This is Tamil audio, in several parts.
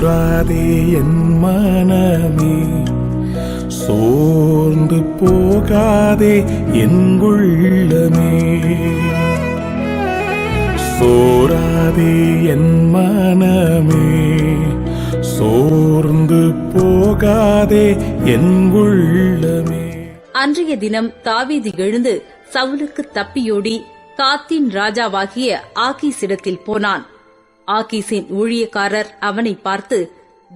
சோராதே என் மனமே, சோர்ந்து போகாதே என் உள்ளமே. சோராதே என் மனமே, சோர்ந்து போகாதே என் உள்ளமே. அன்றைய தினம் தாவீது எழுந்து சவுலுக்கு தப்பியோடி காத்தின் ராஜாவாகிய ஆகீசிடத்தில் போனான். ஆகீசின் ஊழியக்காரர் அவனை பார்த்து,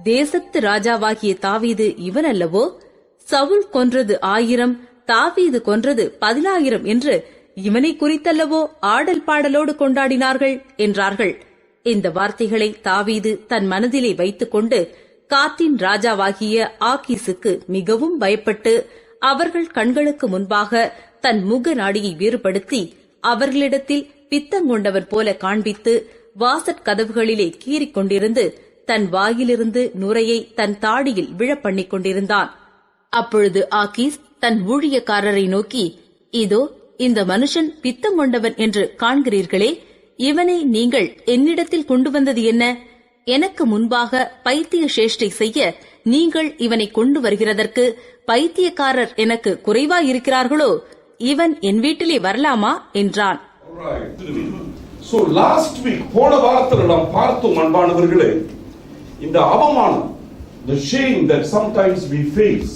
தேசத்து ராஜாவாகிய தாவீது இவன் அல்லவோ? சவுல் கொன்றது 1000, தாவீது கொன்றது 10000 என்று இவனை குறித்தல்லவோ ஆடல் பாடலோடு கொண்டாடினார்கள் என்றார்கள். இந்த வார்த்தைகளை தாவீது தன் மனதிலே வைத்துக் கொண்டு காத்தின் ராஜாவாகிய ஆகீசுக்கு மிகவும் பயப்பட்டு அவர்கள் கண்களுக்கு முன்பாக தன் முக நாடியை வேறுபடுத்தி அவர்களிடத்தில் பித்தங்கொண்டவன் போல காண்பித்து வாசற்கதவுகளிலே கீறிக் கொண்டிருந்து தன் வாயிலிருந்து நுரையை தன் தாடியில் விழப்பண்ணிக் கொண்டிருந்தான். அப்பொழுது ஆகீஸ் தன் ஊழியக்காரரை நோக்கி, இதோ இந்த மனுஷன் பித்தங்கொண்டவன் என்று காண்கிறீர்களே, இவனை நீங்கள் என்னிடத்தில் கொண்டு வந்தது என்ன? எனக்கு முன்பாக பைத்திய சேஷ்டை செய்ய நீங்கள் இவனை கொண்டு வருகிறதற்கு பைத்தியக்காரர் எனக்கு குறைவாயிருக்கிறார்களோ? இவன் என் வீட்டிலே வரலாமா என்றான். So last week போன வாரத்தில் நாம் பார்த்தோம் அன்பானவர்களே, இந்த அவமானம், the shame that sometimes we face,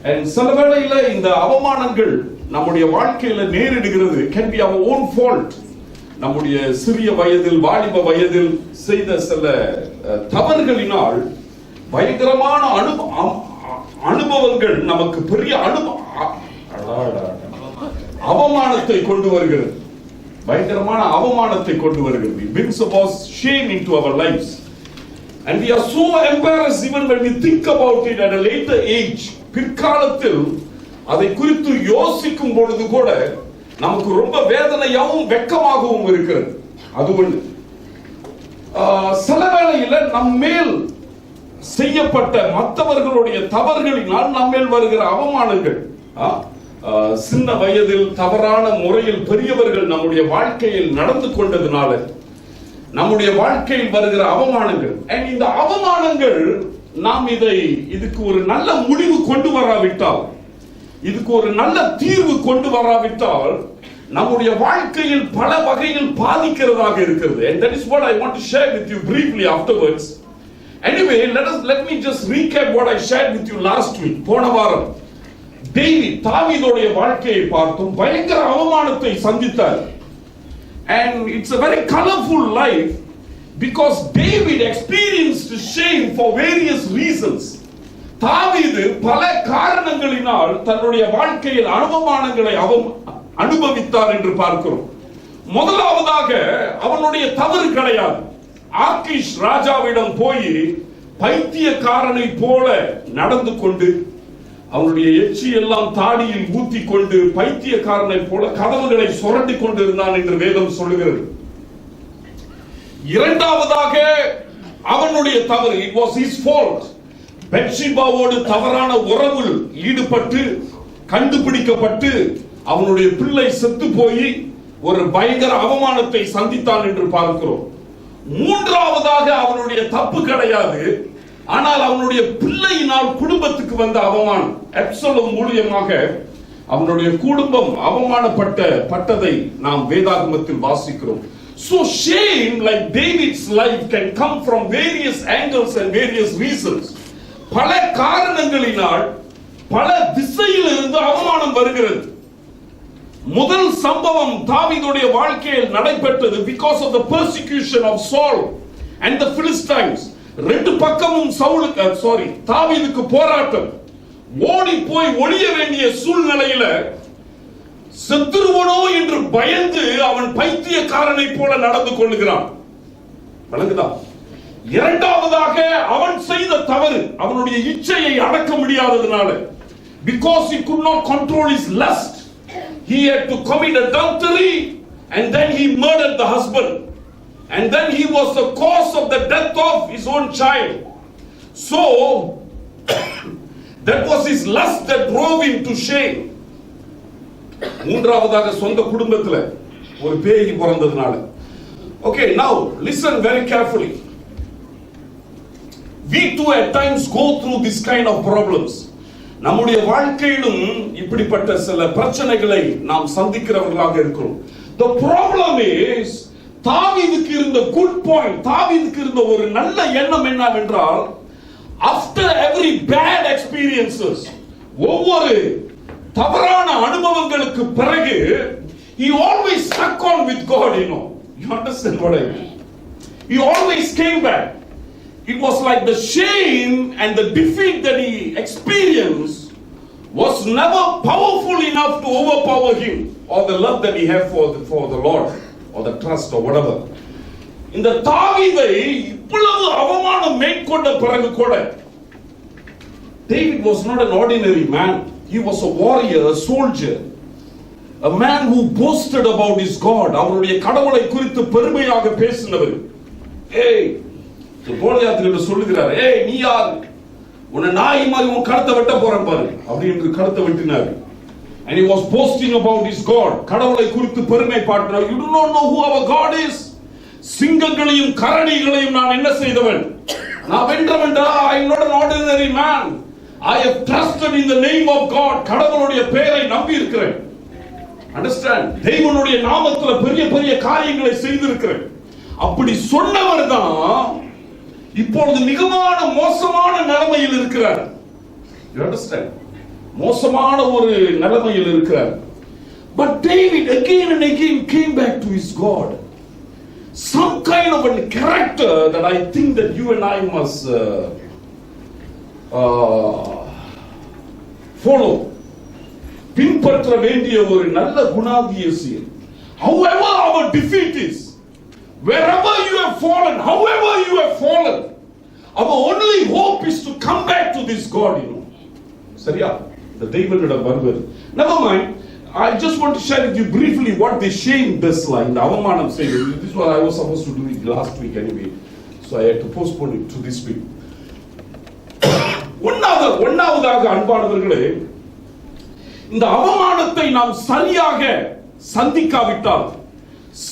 and சில வேளையில இந்த அவமானங்கள் நம்முடைய வாழ்க்கையில நேரிடுகிறது, can be our own fault. நம்முடைய சிறிய வயதில் வாலிப வயதில் செய்த சில தவறுகளினால் பயங்கரமான அனுபவங்கள் நமக்கு பெரிய அவமானத்தை கொண்டு வருகிறது. பயங்கரமான அவமானத்தை கொண்டு வருகிறது. It brings about shame into our lives, and we are so embarrassed even when we think about it at a later age. பிற்காலத்தில் அதை குறித்து யோசிக்கும் பொழுது கூட நமக்கு ரொம்ப வேதனையாகவும் வெட்கமாகவும் இருக்கிறது. அது ஒன்று. சில வேளையில நம்மேல் செய்யப்பட்ட மற்றவர்களுடைய தவறுகளினால் நம்மேல் வருகிற அவமானங்கள், சின்ன வயதில் தவறான முறையில் பெரியவர்கள் நம்முடைய வாழ்க்கையில் நடந்து கொண்டதுனால நம்முடைய வாழ்க்கையில் வருகிற அவமானங்கள், இந்த அவமானங்கள் நாம் இதுக்கு ஒரு நல்ல முடிவு கொண்டு வராவிட்டால், இதுக்கு ஒரு நல்ல தீர்வு கொண்டு வராவிட்டால் நம்முடைய வாழ்க்கையில் பல வகையில் பாதிக்கிறதாக இருக்கிறது. And that is what I want to share with you briefly afterwards. Anyway, let me just recap what I shared with you last week. போன வாரம் தாவீதுடைய வாழ்க்கையை பார்த்தோம். பயங்கர அவமானத்தை சந்தித்தார். And it's a very colorful life because David experienced shame for various reasons. தாவீது பல காரணங்களினால் தன்னுடைய வாழ்க்கையில் அவமானங்களை அனுபவித்தார் என்று பார்க்கிறோம். முதலாவதாக அவனுடைய தவறு கிடையாது. ஆகீஷ் ராஜாவிடம் போய் பைத்தியக்காரனை போல நடந்து கொண்டு அவனுடைய எச்சி எல்லாம் தாடியில் ஊத்தி கொண்டு பைத்தியக்காரனை போல கதவுகளை சுரண்டி கொண்டிருந்தான் என்று வேதம் சொல்லுகிறது. இரண்டாவதாக அவனுடைய தவறு, it was his fault. பெத்ஷிபாவோடு தவறான உறவில் ஈடுபட்டு கண்டுபிடிக்கப்பட்டு அவனுடைய பிள்ளை செத்து போய் ஒரு பயங்கர அவமானத்தை சந்தித்தான் என்று பார்க்கிறோம். மூன்றாவதாக அவனுடைய தப்பு கிடையாது, ஆனால் அவனுடைய பிள்ளையினால் குடும்பத்துக்கு வந்த அவமானம். அப்சலோம் மூலமாக அவனுடைய குடும்பம் அவமானப்பட்டதை நாம் வேதாகமத்தில் வாசிக்கிறோம். So shame, like David's life, can come from various angles and various reasons. பல காரணங்களினால் பல திசையில் இருந்து அவமானம் வருகிறது. முதல் சம்பவம் தாவீதுடைய வாழ்க்கையில் நடைபெற்றது because of the persecution of Saul and the Philistines. ரெண்டு பக்கமும் தாவீதுக்கு போராட்டம். ஓடி போய் ஒளிய வேண்டிய சூழ்நிலையில செத்துருவனோ என்று பயந்து அவன் பைத்தியக்காரனை போல நடந்து கொள்ளுகிறான். வழங்குதா? இரண்டாவதாக அவன் செய்த தவறு, அவனுடைய இச்சையை அடக்க முடியாததனால, because he could not control his lust, he had to commit adultery and then he murdered the husband. And then he was the cause of the death of his own child. So that was his lust that drove him to shame. மூன்றாவதாக சொந்த குடும்பத்துல ஒரு பேய் பிறந்ததுனால. Okay, now listen very carefully. We too at times go through this kind of problems. நம்முடைய வாழ்க்கையிலும் இப்படிப்பட்ட சில பிரச்சனைகளை நாம் சந்திக்கிறவர்களாக இருக்கிறோம். The problem is, தாவீதுக்கு இருந்த good point, தாவீதுக்கு இருந்த ஒரு நல்ல எண்ணம் என்னவென்றால், after every bad experiences, ஒவ்வொரு தவறான அனுபவங்களுக்கு பிறகு he always stuck on with God, you know. You understand what I mean? He always came back. It was like the shame and the defeat that he experienced was never powerful enough to overpower him, or the love that he had for the Lord, or the trust or whatever. இந்த தாவீதை இவ்வளவு அவமானம் மேற்கொண்ட பிறகு கூட, David was not an ordinary man. He was a warrior, a soldier, a man who boasted about his God. அவருடைய கடவுளை குறித்து பெருமையாக பேசினவர். ஏய், கோலியாத்திட்ட சொல்லுகிறார், ஏய் நீ யார்? உன்னை நாய் மாதிரி உன் கழுத்தை வெட்ட போறேன் பாரு அப்படின்னு கழுத்தை வெட்டினார். And he was boasting about his God. கடவுளை குறித்து பெருமை பாடினார். You do not know who our God is. சிங்கங்களையும் கரடிகளையும் நான் என்ன செய்தவன்? நான் வென்றவன்டா. I am not an ordinary man. I have trusted in the name of God. கடவுளுடைய பெயரை நம்பி இருக்கிறேன். Understand? தேவனுடைய நாமத்துல பெரிய பெரிய காரியங்களை செய்திருக்கிறேன். அப்படி சொன்னவர் தான் இப்பொழுது மிகமான மோசமான நிலைமையில் இருக்கிறார். You understand? மோசமான ஒரு நிலைமையில் இருக்கிறார். But David again and again came back to his God. Some kind of a character that I think that you and I must follow. பின்பற்ற வேண்டிய ஒரு நல்ல குணாதிசயம். However our defeat is, wherever you have fallen, however you have fallen, our only hope is to come back to this God, you know. சரியா? The தேவனிடம் வருவது. Never mind. I just want to share with you briefly what the shame does like. இந்த அவமானம் செய்வது. This is what I was supposed to do it last week anyway. So I had to postpone it to this week. ஒன்னாவதாக அன்பானவர்களே, இந்த அவமானத்தை நாம் சரியாக சந்திக்காவிட்டால்,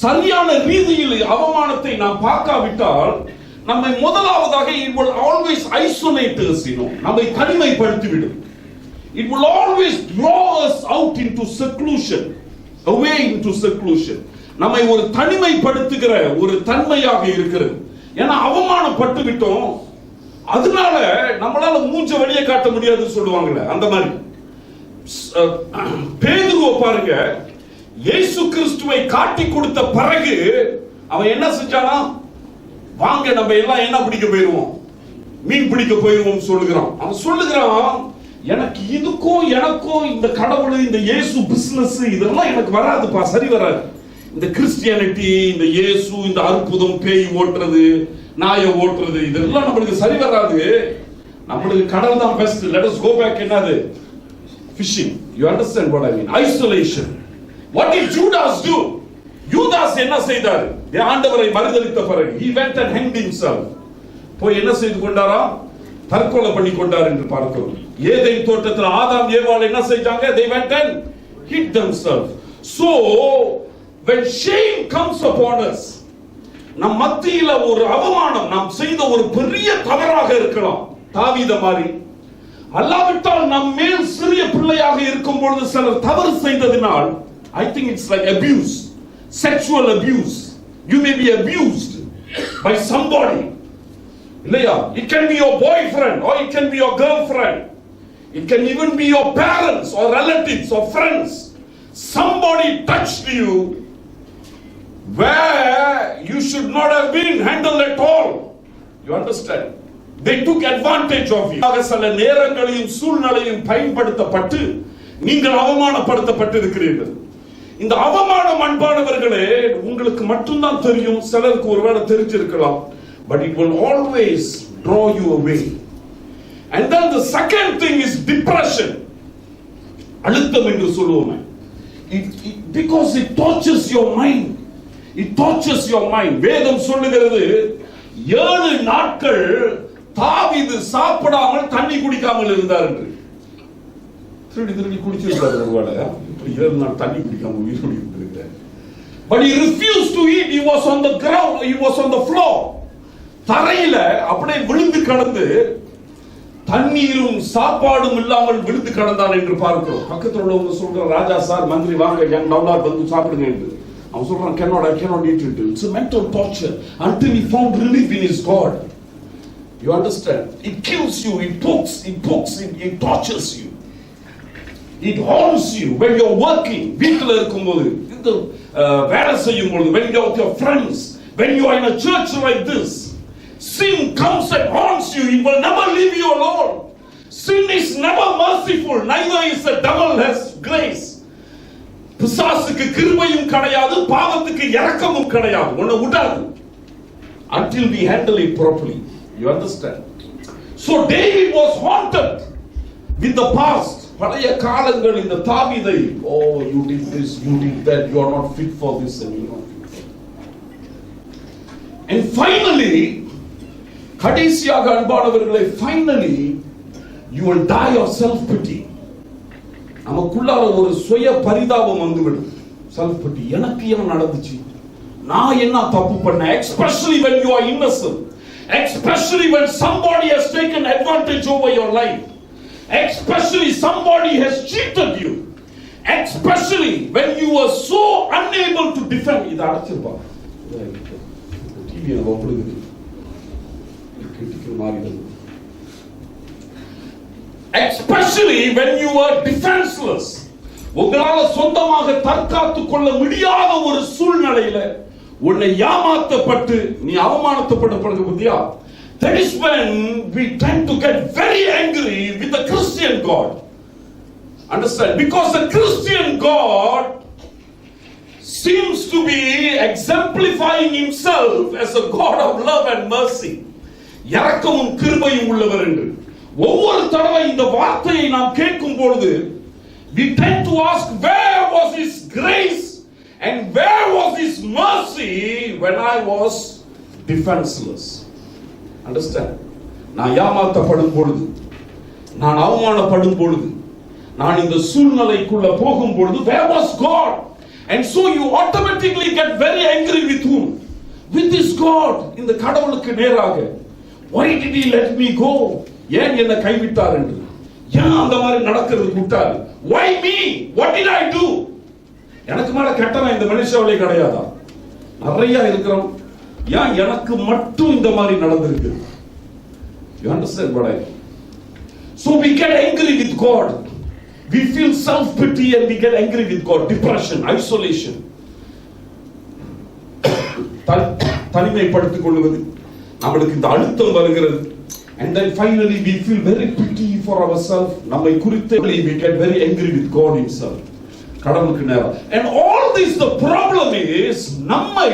சரியான ரீதியில் அவமானத்தை நாம் பார்க்காவிட்டால், நம்மை முதலாவதாக it will always isolate us, you know. நம்மை தனிமைப்படுத்திவிடும். It will always draw us out into seclusion, away into seclusion. நம்மை ஒரு தனிமைப்படுத்துகிற ஒரு தன்மையாக இருக்கிறது. ஏன்னா அவமானப்பட்டு விட்டோம், அதனால நம்மளால மூஞ்ச வெளியே காட்ட முடியாதுன்னு சொல்லுவாங்கல்ல, அந்த மாதிரி. பேதுருவை பாருங்க, இயேசு கிறிஸ்துவை காட்டி கொடுத்த பிறகு அவன் என்ன செஞ்சானா? வாங்க நம்ம எல்லாம் என்ன பிடிக்க போயிருவோம், மீன் பிடிக்க போயிருவோம் சொல்லுகிறான். அவன் சொல்லுகிறான், எனக்கு இதுக்கும் எனக்கும் இந்த கடவுள் இந்த இயேசு பிசினஸ் இதெல்லாம் எனக்கு வராதுப்பா, சரி வராது. இந்த கிறிஸ்டியானிட்டி, இந்த இயேசு, இந்த அற்புதம், பேய் ஓட்டுறது, நாயை ஓட்டுறது, இதெல்லாம் நம்மளுக்கு சரி வராது. நம்மளுக்கு கடவுள் தான் best. Let us go back. என்னது? Fishing. You understand what I mean? Isolation. What did Judas do? யூதாஸ் என்ன செய்தார்? ஆண்டவரை மறுதலித்த பிறகு he went and hanged himself. போய் என்ன செய்து கொண்டாரா? தற்கொலை பண்ணி கொண்டார் என்று பார்க்கிறோம். ஏதேன் தோட்டத்தில் ஆதாம் ஏவாள் என்ன செஞ்சாங்க? They went and hid themselves. So when shame comes upon us, நம் மத்தியில ஒரு அவமானம், நாம் செய்த ஒரு பெரிய தவறாக இருக்கலாம், தாவீத மாதிரி, அல்லாவிட்டால் நம் மேல் சிறிய பிள்ளையாக இருக்கும் பொழுது சிலர் தவறு செய்ததினால், I think it's like abuse, sexual abuse. You may be abused by somebody. இல்லையா? It can be your boyfriend or it can be your girlfriend. It can even be your parents or relatives or friends. Somebody touched you where you should not have been handled at all. You understand? They took advantage of you. சில நேரங்களையும் சூழ்நிலையும் பயன்படுத்தப்பட்டு நீங்கள் அவமானப்படுத்தப்பட்டு இருக்கிறீர்கள். இந்த அவமானம் அன்பானவர்களே உங்களுக்கு மட்டும்தான் தெரியும், சிலருக்கு ஒருவேளை தெரிஞ்சிருக்கலாம். But it will always draw you away. And then the second thing is depression. அழுத்தம் என்று சொல்லுவோமே. Because it tortures your mind. It tortures your mind. வேதம் சொல்லுகிறது 7 நாட்கள் தாவீது சாப்பிடாமல் தண்ணி குடிக்காமல் இருந்தார் என்று. திருடி குடிச்சிருக்காரு ஒருவேளை. இப்படி 7 நாள் தண்ணி குடிக்காம உயிர் குடிக்கிறார். But he refused to eat. He was on the ground. He was on the floor. தரையில அப்படியே விழுந்து கிடந்து தண்ணீரும் சாப்பாடும் இல்லாமல் விழுந்து கிடந்தான் என்று பார்க்கிறோம். பக்கத்தில் உள்ளவங்க சொல்ற, ராஜா சார், மந்திரி வாங்க, யங் நவ்லாட் வந்து சாப்பிடுங்க என்று. அவன் சொல்றான், I cannot eat it. It's a mental torture until he found relief in his God. You understand? It kills you, it pokes, it tortures you. It haunts you when you're working. வீட்டில் இருக்கும்போது, இந்த வேலை செய்யும் பொழுது, when you're with your friends, when you are in a church like this, sin comes and haunts you. It will never leave you alone. Sin is never merciful, neither is the devil has grace. பிசாசுக்கு கிருபையும் கிடையாது, பாவத்துக்கு இரக்கமும் கிடையாது, ஒண்ணு விடாது. Until we handle it properly. You understand? So David was haunted with the past. பழைய காலங்கள் இந்த தாவீதை, oh, you did this, you did that, you are not fit for this, and you know. And finally, கடைசியாக அன்பானவர்களே, finally you will die of self pity. நமக்குள்ளார ஒரு சுய பரிதாபம் வந்துவிடும். self pity. எனக்கு என்ன நடந்துச்சு, நான் என்ன தப்பு பண்ணேன், especially when you are innocent, especially when somebody has taken advantage over your life, especially somebody has cheated you, especially when you were so unable to defend. இத அடச்சிருப்பா டிவி ஒப்புடுது கிரிட்டிக்கல் மாறிடுது. Especially when you were defenseless. உங்களால சொந்தமாக தற்காத்துக் கொள்ள முடியாத ஒரு சூழ்நிலையில உன்னை ஏமாத்தப்பட்டு நீ அவமானப்படப்படுறது பத்தியா? That is when we tend to get very angry with the Christian God. Understand? Because the Christian God seems to be exemplifying himself as a God of love and mercy. இரக்கமும் கிருபையும் உள்ளவர் என்று ஒவ்வொரு தடவை இந்த வார்த்தையை நாம் கேட்கும் பொழுது we tend to ask, where was his grace and where was his mercy when I was defenseless? Understand? நான் ஏமாற்றப்படும் பொழுது, நான் அவமானப்படும் பொழுது, நான் இந்த சூழ்நிலைக்குள்ள போகும் பொழுது, where was God? And so you automatically get very angry with whom? With this God. இந்த கடவுளுக்கு நேராக, why did he let me go? ஏன் என்னை கைவிட்டார் என்று, ஏன் அந்த மாதிரி நடக்கிறது விட்டார்? Why me? What did I do? எனக்கு மேல கெட்டவன் இந்த மனுஷாவிலே கிடையாதா? நிறைய இருக்கிறோம். ஏன் எனக்கு மட்டும் இந்த மாதிரி நடந்திருக்கு? You understand what I mean? So we get angry with God. We feel self-pity and we get angry with God. Depression, isolation. தனிமைப்படுத்திக் கொள்வது, நம்மளுக்கு இந்த அழுத்தம் வருகிறது. And then finally we feel very pity for ourselves. நம்மை குறித்து we get very angry with God himself. கடவுளுக்கு நேரா. And all this, the problem is, நம்மை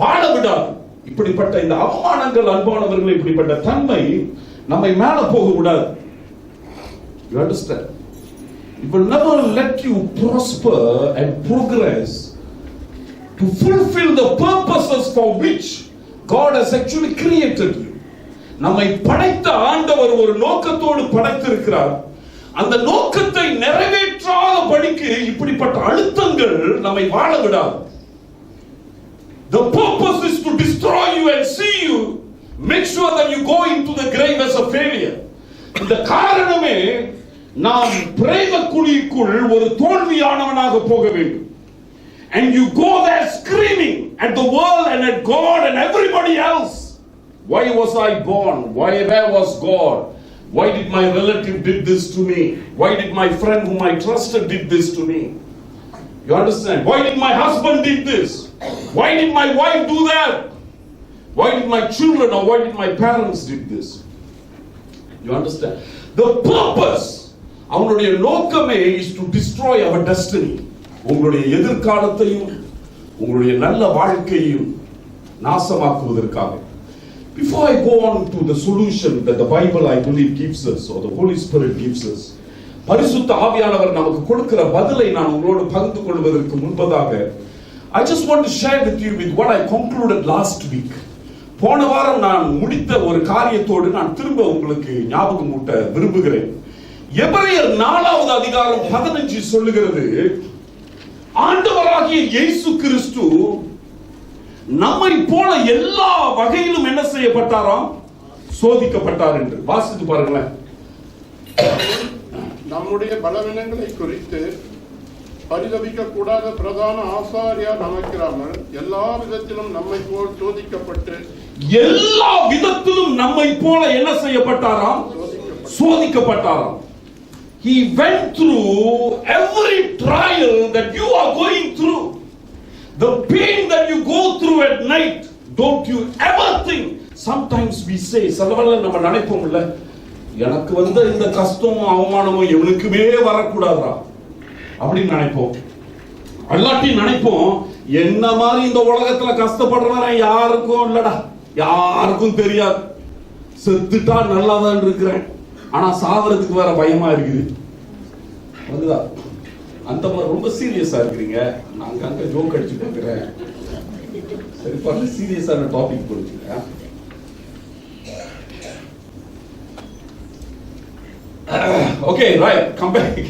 வாழ விடாது. இப்படிப்பட்ட இந்த அவமானங்கள் அன்பானவர்களே, இப்படிப்பட்ட தன்மை நம்மை மேல போக விடாது. You understand? It will never let you prosper and progress to fulfill the purposes for which God has actually created you. நம்மை படைத்த ஆண்டவர் ஒரு நோக்கத்தோடு படைத்திருக்கிறார். அந்த நோக்கத்தை நிறைவேற்றாத படிக்கு இப்படிப்பட்ட அழுத்தங்கள் நம்மை வாழ விடாது. The purpose is to destroy you and see you, make sure that you go into the grave as a failure. இந்த காரணமே நாம் பிரேத குழிக்குள் ஒரு தோல்வியானவனாக போக வேண்டும். And you go there screaming at the world and at God and everybody else. Why was I born? Where was God? Why did my relative did this to me? Why did my friend whom I trusted did this to me? You understand? Why did my husband did this? Why did my wife do that? Why did my children or why did my parents did this? You understand? The purpose, அவனுடைய நோக்கமே is to destroy our destiny. உங்களுடைய எதிர்காலத்தையும் உங்களுடைய நல்ல வாழ்க்கையையும் நாசமாக்குவதற்காக. Before I go on to the solution that the Bible, I believe, gives us, or the Holy Spirit gives us, பரிசுத்த ஆவியானவர் நமக்கு கொடுக்கிற பதிலை நான் உங்களோடு பகிர்ந்து கொள்வதற்கு முன்பதாக, I just want to share with you with what I concluded last week. போன வாரம் நான் முடித்த ஒரு காரியத்தோடு நான் திரும்ப உங்களுக்கு ஞாபகம் ஊட்ட விரும்புகிறேன். எபிரேயர் 4வது அதிகாரம் 15 சொல்லுகிறது, ஆண்டவராகிய இயேசு கிறிஸ்து நம்மை போல எல்லா வகையிலும் என்ன செய்யப்பட்டாராம்? சோதிக்கப்பட்டார் என்று. வாசித்து பாருங்களேன். நம்முடைய பலவீனங்களை குறித்து பரிதபிக்க கூடாத பிரதான ஆசாரியார் நமக்கிறாமல் எல்லா விதத்திலும் நம்மை போல் சோதிக்கப்பட்டு, எல்லா விதத்திலும் நம்மை போல என்ன செய்யப்பட்டாராம்? சோதிக்கப்பட்டாராம். He went through every trial that you are going through. The pain that you go through at night, don't you ever think. Sometimes we say, சலவல்ல நம்ம நினைப்போம் இல்ல, எனக்கு வந்த இந்த கஷ்டமும் அவமானமும் எவனுக்குமே வரக்கூடாதா அப்படின்னு நினைப்போம். அல்லாட்டி நினைப்போம், என்ன மாதிரி இந்த உலகத்துல கஷ்டப்படுறவன் யாருக்கும் இல்லடா, யாருக்கும் தெரியாது, செத்துட்டா நல்லாதான் இருக்கிறேன், ஆனா சாவறதுக்கு வேற பயமா இருக்குது. அதுதான் அந்த மாதிரி ரொம்ப சீரியஸா இருக்கிறீங்க. நாங்க அங்க ஜோக் அடிச்சு பார்க்கிறேன். சரி, பார்த்து சீரியஸான டாபிக் போடுங்க. Okay, right, come back.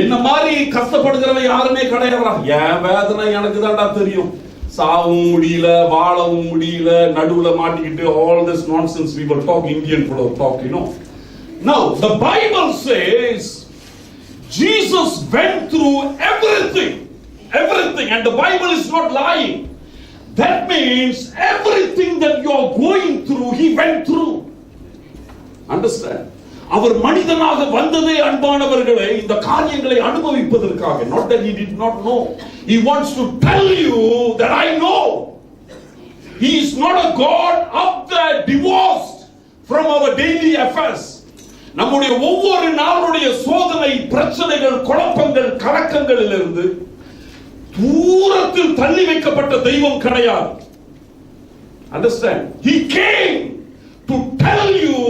என்ன மாதிரி கஷ்டப்படுகிறவன் யாருமே கிடையாதுடா. என் வேதனை எனக்கு தான்டா தெரியும். சாவும் முடியல, வாழவும் முடியல, நடுவுல மாட்டிக்கிட்டு, all this nonsense we will talk, Indian talk, you know. Now the Bible says Jesus went through everything, and the Bible is not lying. That means everything that you are going through, he went through. Understand? அவர் மனிதனாக வந்ததே அன்பானவர்களே இந்த காரியங்களை அனுபவிப்பதற்காக. Not that he did not know. He wants to tell you that I know. He is not a God up there divorced from our daily affairs. நம்முடைய ஒவ்வொரு நாளுடைய சோதனை, பிரச்சனைகள், குழப்பங்கள், கலக்கங்களிலிருந்து தூரத்தில் தள்ளி வைக்கப்பட்ட தெய்வம் கிடையாது. Understand? He came to tell you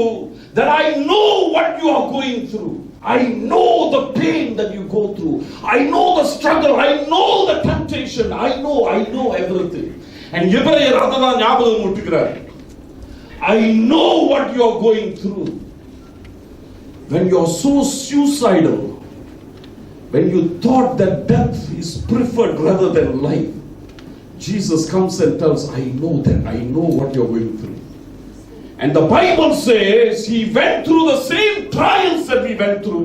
that I know what you are going through. I know the pain that you go through. I know the struggle. I know the temptation. I know everything. And எபிரேயர் அததான் ஞாபகம் ஊட்டுகிறார். I know what you are going through. When you are so suicidal, when you thought that death is preferred rather than life, Jesus comes and tells, I know that. I know what you are going through. And the Bible says he went through the same trials that we went through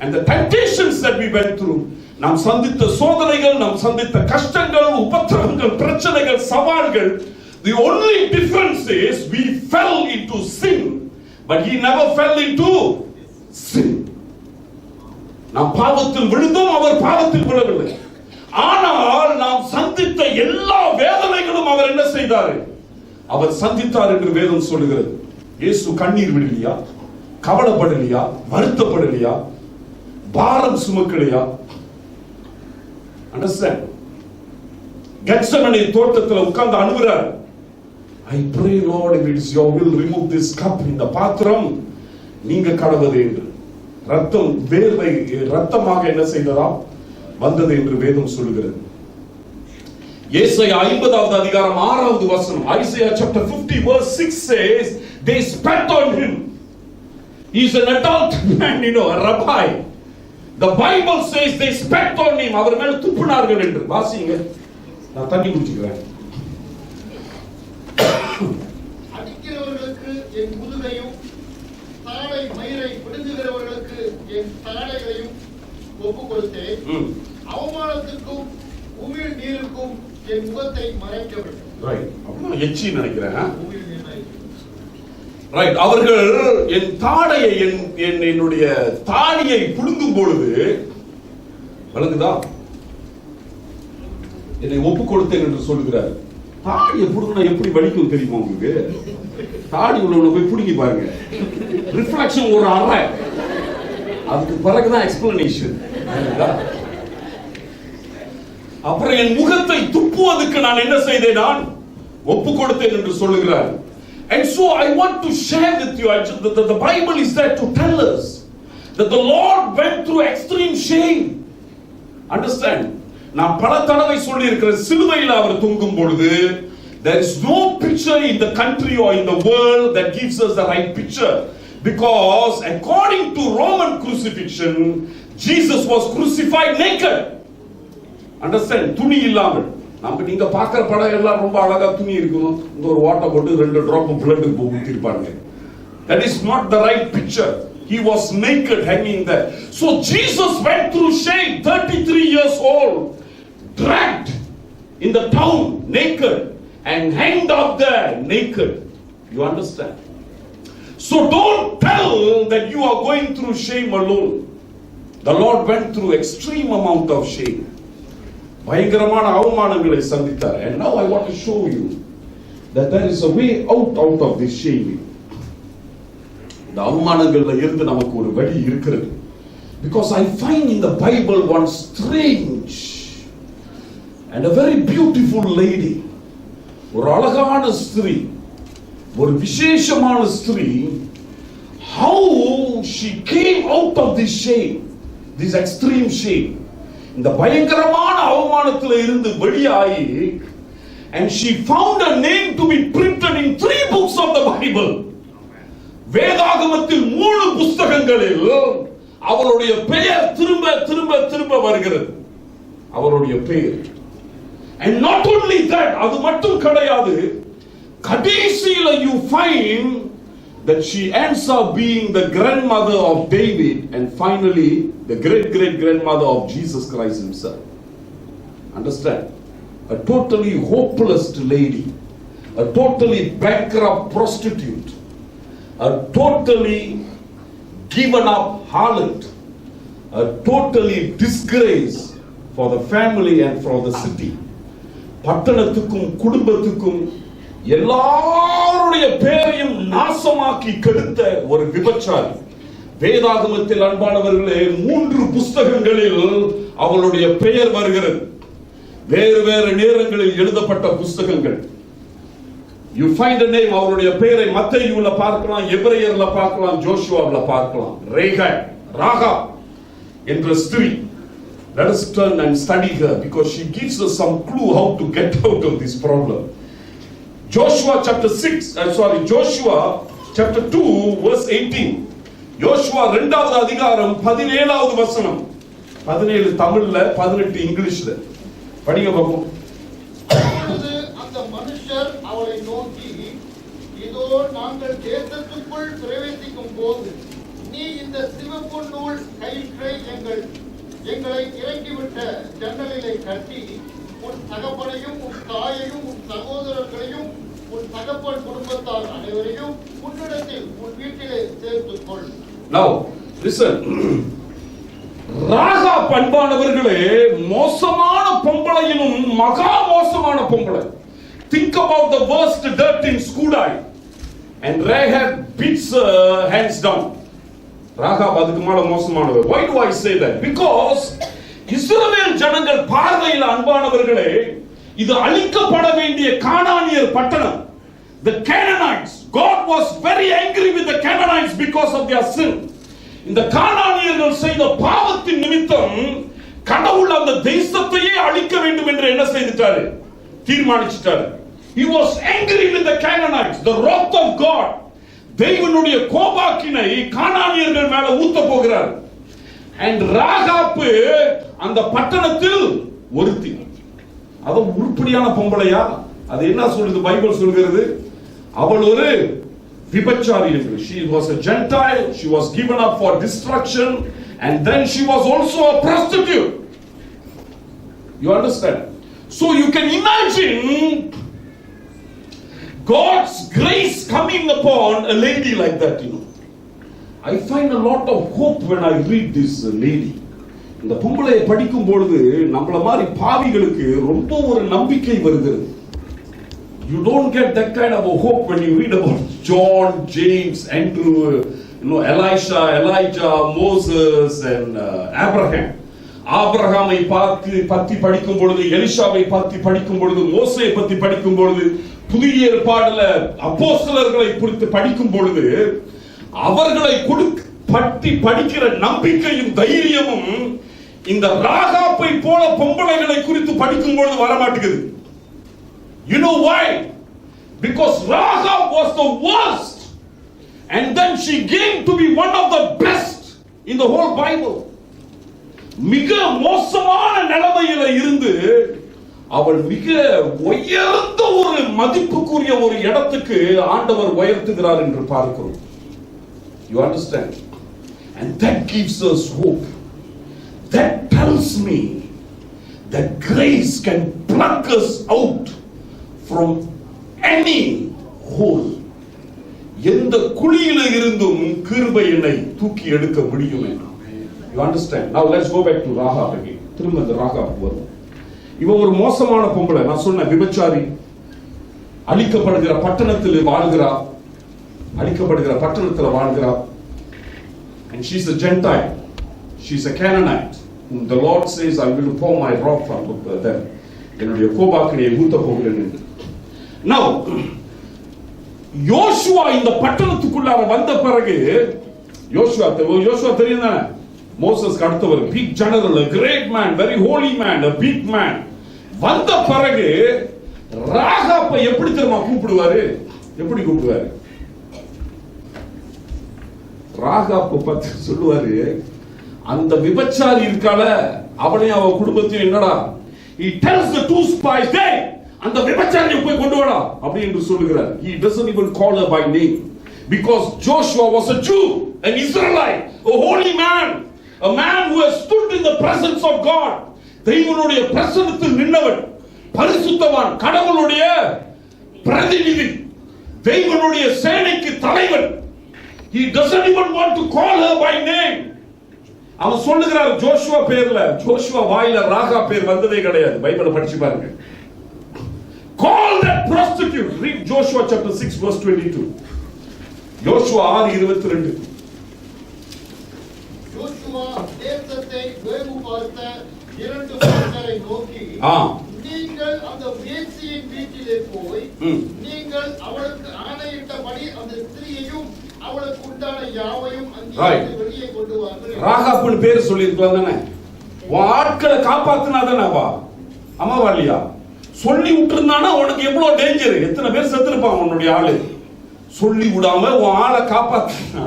and the temptations that we went through. நாம் சந்தித்த சோதனைகள், நாம் சந்தித்த கஷ்டங்கள், உபத்திரவங்கள், பிரச்சனைகள், சவால்கள். The only difference is we fell into sin, but he never fell into sin. நாம் பாவத்தில் விழுந்தோம், அவர் பாவத்தில் விழவில்லை. ஆனால் நாம் சந்தித்த எல்லா வேதனைகளும் அவர் என்ன செய்தார்? அவர் சந்தித்தார் என்று வேதம் சொல்லுகிறது. இயேசு கண்ணீர் விடலையா, கவலைப்படலையா, வருத்தப்படலையா, பாரம் சுமக்கலையா? அண்டர்ஸ்டாண்ட்? கெத்செமனே தோட்டத்தில் உட்கார்ந்து அழுகிறார். I pray Lord, if it is your will, remove this cup. இந்த பாத்திரம் நீங்க கடவது என்று. ரத்தம் வேர்வை ரத்தமாக என்ன செய்ததா வந்தது என்று வேதம் சொல்லுகிறது. ஏசாயா 50வது அதிகாரம் 6வது வசனம், Isaiah chapter 50 verse 6 says they spat on him. He is an adult man, you know, a rabbi. The Bible says they spat on him. அவர் மேல துப்பினார்கள் என்று. வாசிங்க, நான் தண்ணி குடிச்சுக்கிறேன். அடிக்கிறவர்களுக்கு என் முதுகையும் தாடை மயிரை பிடுங்குகிறவர்களுக்கு என் தாடைகளையும் ஒப்பு கொடுத்தேன். அவமானத்துக்கும் உமிழ் நீருக்கும் என் முகத்தை மறைக்க வேண்டும். ரைட், அப்ப எச்சி நினைக்கிறேன். ரைட், அவர்கள் என் தாடையை என்னுடைய தாடியை புடுங்கும் பொழுது வழங்குதா என்னை ஒப்பு கொடுத்தேன் என்று சொல்லுகிறார். தாடியை புடுங்கினா எப்படி வலிக்கும் தெரியுமா உங்களுக்கு? தாடி உள்ள போய் புடுங்கி பாருங்க, ரிஃப்ளெக்ஷன் ஒரு அரை, அதுக்கு பிறகுதான் எக்ஸ்பிளனேஷன். அப்புறம் என் முகத்தை துப்புவதற்கு நான் என்ன செய்தேன்? நான் ஒப்பு கொடுத்தேன் என்று சொல்லுகிறார். And so I want to share with you, the Bible is there to tell us that the Lord went through extreme shame. Understand? நான் பல தடவை சொல்லி இருக்கிற, சிலுவையில் அவர் தொங்கும் பொழுது there is no picture in the country or in the world that gives us the right picture, because according to Roman crucifixion Jesus was crucified naked. Understand? துணி இல்லாமல். நம்ம நீங்க பாக்குற படம் எல்லாம் ரொம்ப அழகா துணி இருக்கும், இங்க ஒரு ஓட்டை போட்டு 2 drop blood ஊத்திருப்பாங்க. That is not the right picture. He was naked hanging there. So Jesus went through shame, 33 years old, dragged in the town naked and hanged up there naked. You understand? So don't tell that you are going through shame alone. The Lord went through extreme amount of shame. பயங்கரமான அவமானங்களை சந்தித்தார். And now I want to show you that there is a way out of this shame. இந்த அவமானங்கள்ல இருந்து நமக்கு ஒரு வழி இருக்கிறது. Because I find in the Bible one strange and a very beautiful lady. ஒரு அழகான ஸ்திரீ, ஒரு விசேஷமான ஸ்திரீ, how she came out of this shame, this extreme shame. இந்த பயங்கரமான அவமானத்துல இருந்து வெளியாகி, and she found a name to be printed in 3 books of the Bible. வேதாகமத்தில் 3 புத்தகங்களில் அவளுடைய பெயர் திரும்ப திரும்ப திரும்ப வருகிறது, அவளுடைய பெயர். And not only that, அது மட்டும் கிடையாது, கடைசியில you find that she ends up being the grandmother of David and finally the great grandmother of Jesus Christ himself. Understand? A totally hopeless lady, a totally bankrupt prostitute, a totally given up harlot, a totally disgrace for the family and for the city. பட்டணத்துக்கும் குடும்பத்துக்கும் எல்லாருடைய பேரையும் நாசமாக்கி கெடுத்த ஒரு விபச்சாரி. வேதாகமத்தில் அன்பானவர்களே 3 புத்தகங்களில் அவளுடைய பெயர் வருகிறது, வேறு வேறு நேரங்களில் எழுதப்பட்ட புத்தகங்கள். You find a name, அவருடைய பெயரை மத்தேயுல பார்க்கலாம், எபிரேயர்ல பார்க்கலாம், ஜோஷுவாவுல பார்க்கலாம். ராகா என்ற ஸ்திரீ. Let us turn and study her because she gives us some clue how to get out of this problem. Joshua chapter 2 verse 18. யோசுவா 2வது அதிகாரம் 17வது வசனம். 17 தமிழ்ல, 18 இங்கிலீஷ்ல. படிங்க பாப்போம். அந்த மனுஷர் அவளை நோக்கி, இதோ நாங்கள் தேசத்துக்குள் பிரவேசிக்கும் போது நீ இந்த சிவப்பு நூல் கயிற்றை எங்களை இறக்கிவிட்ட ஜன்னலிலே கட்டி உன் தகப்பனையும் உன் தாயையும் உன் சகோதரர்களையும் உன் தகப்பன் குடும்பத்தார் அனைவரையும் உன்னிடத்தில் உன் வீட்டிலே சேர்த்துக்கொள். Now listen. ராகா பண்பானவர்களே மோசமான பொம்பளையிலும் மகா மோசமான பொம்பளை. Think about the worst dirt in Skudai, and Rahab beats her hands down. Rahab அதுக்கு மேல மோசமானவர். Why do I say that? Because இஸ்ரவேல் ஜனங்கள் பார்வையில் அன்பானவர்களே இது அழிக்கப்பட வேண்டிய கானானியர் பட்டணம். The Canaanites, God was very angry with the Canaanites because of their sin. இந்த கானானியர்கள் செய்த பாவத்தின் நிமித்தம் கடவுள் அந்த தேசத்தையே அழிக்க வேண்டும் என்று என்ன செய்துட்டாரு? தீர்மானிச்சிட்டாரு. He was angry with the Canaanites, the wrath of God. தேவனுடைய கோபாக்கினை கானானியர்கள் மேல ஊத்த போகிறார். And ராகாப் அந்த பட்டணத்தில் ஒருத்தி. அவ உருப்படியான பொம்பளையா? அது என்ன சொல்லுது பைபிள் சொல்கிறது? அவள் ஒரு விபச்சாரி. She was a Gentile, she was given up for destruction, and then she was also a prostitute. You understand? So you can imagine God's grace coming upon a lady like that, you know. I find a lot of hope when I read this lady. இந்த பொம்பளையை படிக்கும் பொழுது நம்மள மாதிரி பாவிகளுக்கு ரொம்ப ஒரு நம்பிக்கை வருகிறது. You don't get that kind of a hope when you read about John, James, Andrew, Elisha, Elijah, Moses and Abraham. ஆபிரகாமை பத்தி படிக்கும் பொழுது, எலிஷாவை பத்தி படிக்கும் பொழுது, மோசேயை பத்தி படிக்கும் பொழுது, புதிய ஏற்பாடுல அப்போஸ்தலர்களை குறித்து படிக்கும் பொழுது அவர்களை பற்றி படிக்கிற நம்பிக்கையும் தைரியமும் இந்த ராகாப்பை போல பொம்பளைகளை குறித்து படிக்கும் பொழுது வர மாட்டேங்குது. You know why? Because Rahab was the worst and then she came to be one of the best in the whole Bible. மிக மோசமான நிலைமையில இருந்து அவள் மிக உயர்ந்த ஒரு மதிப்புக்குரிய ஒரு இடத்துக்கு ஆண்டவர் உயர்த்துகிறார் என்று பார்க்கிறோம். You understand? And that gives us hope. That tells me that grace can pluck us out from any hole. எந்த குழியில இருந்தும் கிருபை என்னை தூக்கி எடுக்க முடியும். You understand? Now let's go back to Rahab again. திரும்ப அந்த ராகாப் வரும். இவ ஒரு மோசமான பொம்பளை, நான் சொன்ன விபச்சாரி, அழிக்கப்படுகிற பட்டணத்தில் வாழ்கிறார், அழிக்கப்படுகிற பட்டணத்தில் வாழ்கிறார். And she's a Gentile, she's a Canaanite, whom the Lord says, I will pour my wrath on them. என்னுடைய கோபாக்கினையை ஊத்த போகிறேன் என்று. Now யோசுவா இந்த பட்டணத்துக்குள்ளார வந்த பிறகு, யோசுவா தெரியும் தானே, மோசஸ்க்கு அடுத்தவர், big general, a great man, very holy man, a big man. வந்த பிறகு ராகாப்பை எப்படி தெரியுமா கூப்பிடுவாரு? எப்படி கூப்பிடுவாரு? ராகாப்பை பத்தி சொல்லுவாரு, அந்த விபச்சாரி இருக்கால அவளையும் அவ குடும்பத்தையும் என்னடா, he tells the two spies, hey, அந்த விபச்சாரியை போய் கொண்டு வாடா அப்படி என்று சொல்லுகிறார். He doesn't even call her by name because Joshua was a Jew, an Israelite, a holy man, a man who has stood in the presence of God. தெய்வனுடைய பிரசன்னத்தில் நின்றவன், பரிசுத்தவான், கடவுளுடைய பிரதிநிதி, தெய்வனுடைய சேனைக்கு தலைவன். He doesn't even want to call her by name. அவன் சொல்லுகிறார் ஜோஷுவா பேர்ல, ஜோஷுவா வாயில ராகா பேர் வந்ததே கிடையாது. பைபிளை படிச்சு பாருங்க. Call that prostitute. Read Joshua chapter 6 verse 22. யோசுவா 6:22. யோசுவா தேசத்தை வேவு பார்த்த இரண்டு மனிதரை நோக்கி, நீங்கள் அந்த வேசியின் வீட்டிலே போய் நீங்கள் அவளுக்கு ஆணையிட்டபடி அந்த ஸ்திரீயையும் அவளுக்கு உண்டான யாவையும் அங்கே வெளியே கொண்டு வாருங்கள். ராகாப்னு பேர் சொல்லிருக்கலாம் தானே, உன் ஆட்களை காப்பாத்தினா தானே அவா, அம்மாவா இல்லையா? சொல்லி விட்டுருந்தானா உனக்கு எவ்வளவு டேஞ்சர், எத்தனை பேர் செத்துருப்பான் உன்னுடைய ஆளு. சொல்லி விடாம உன் ஆளை காப்பாத்தினா,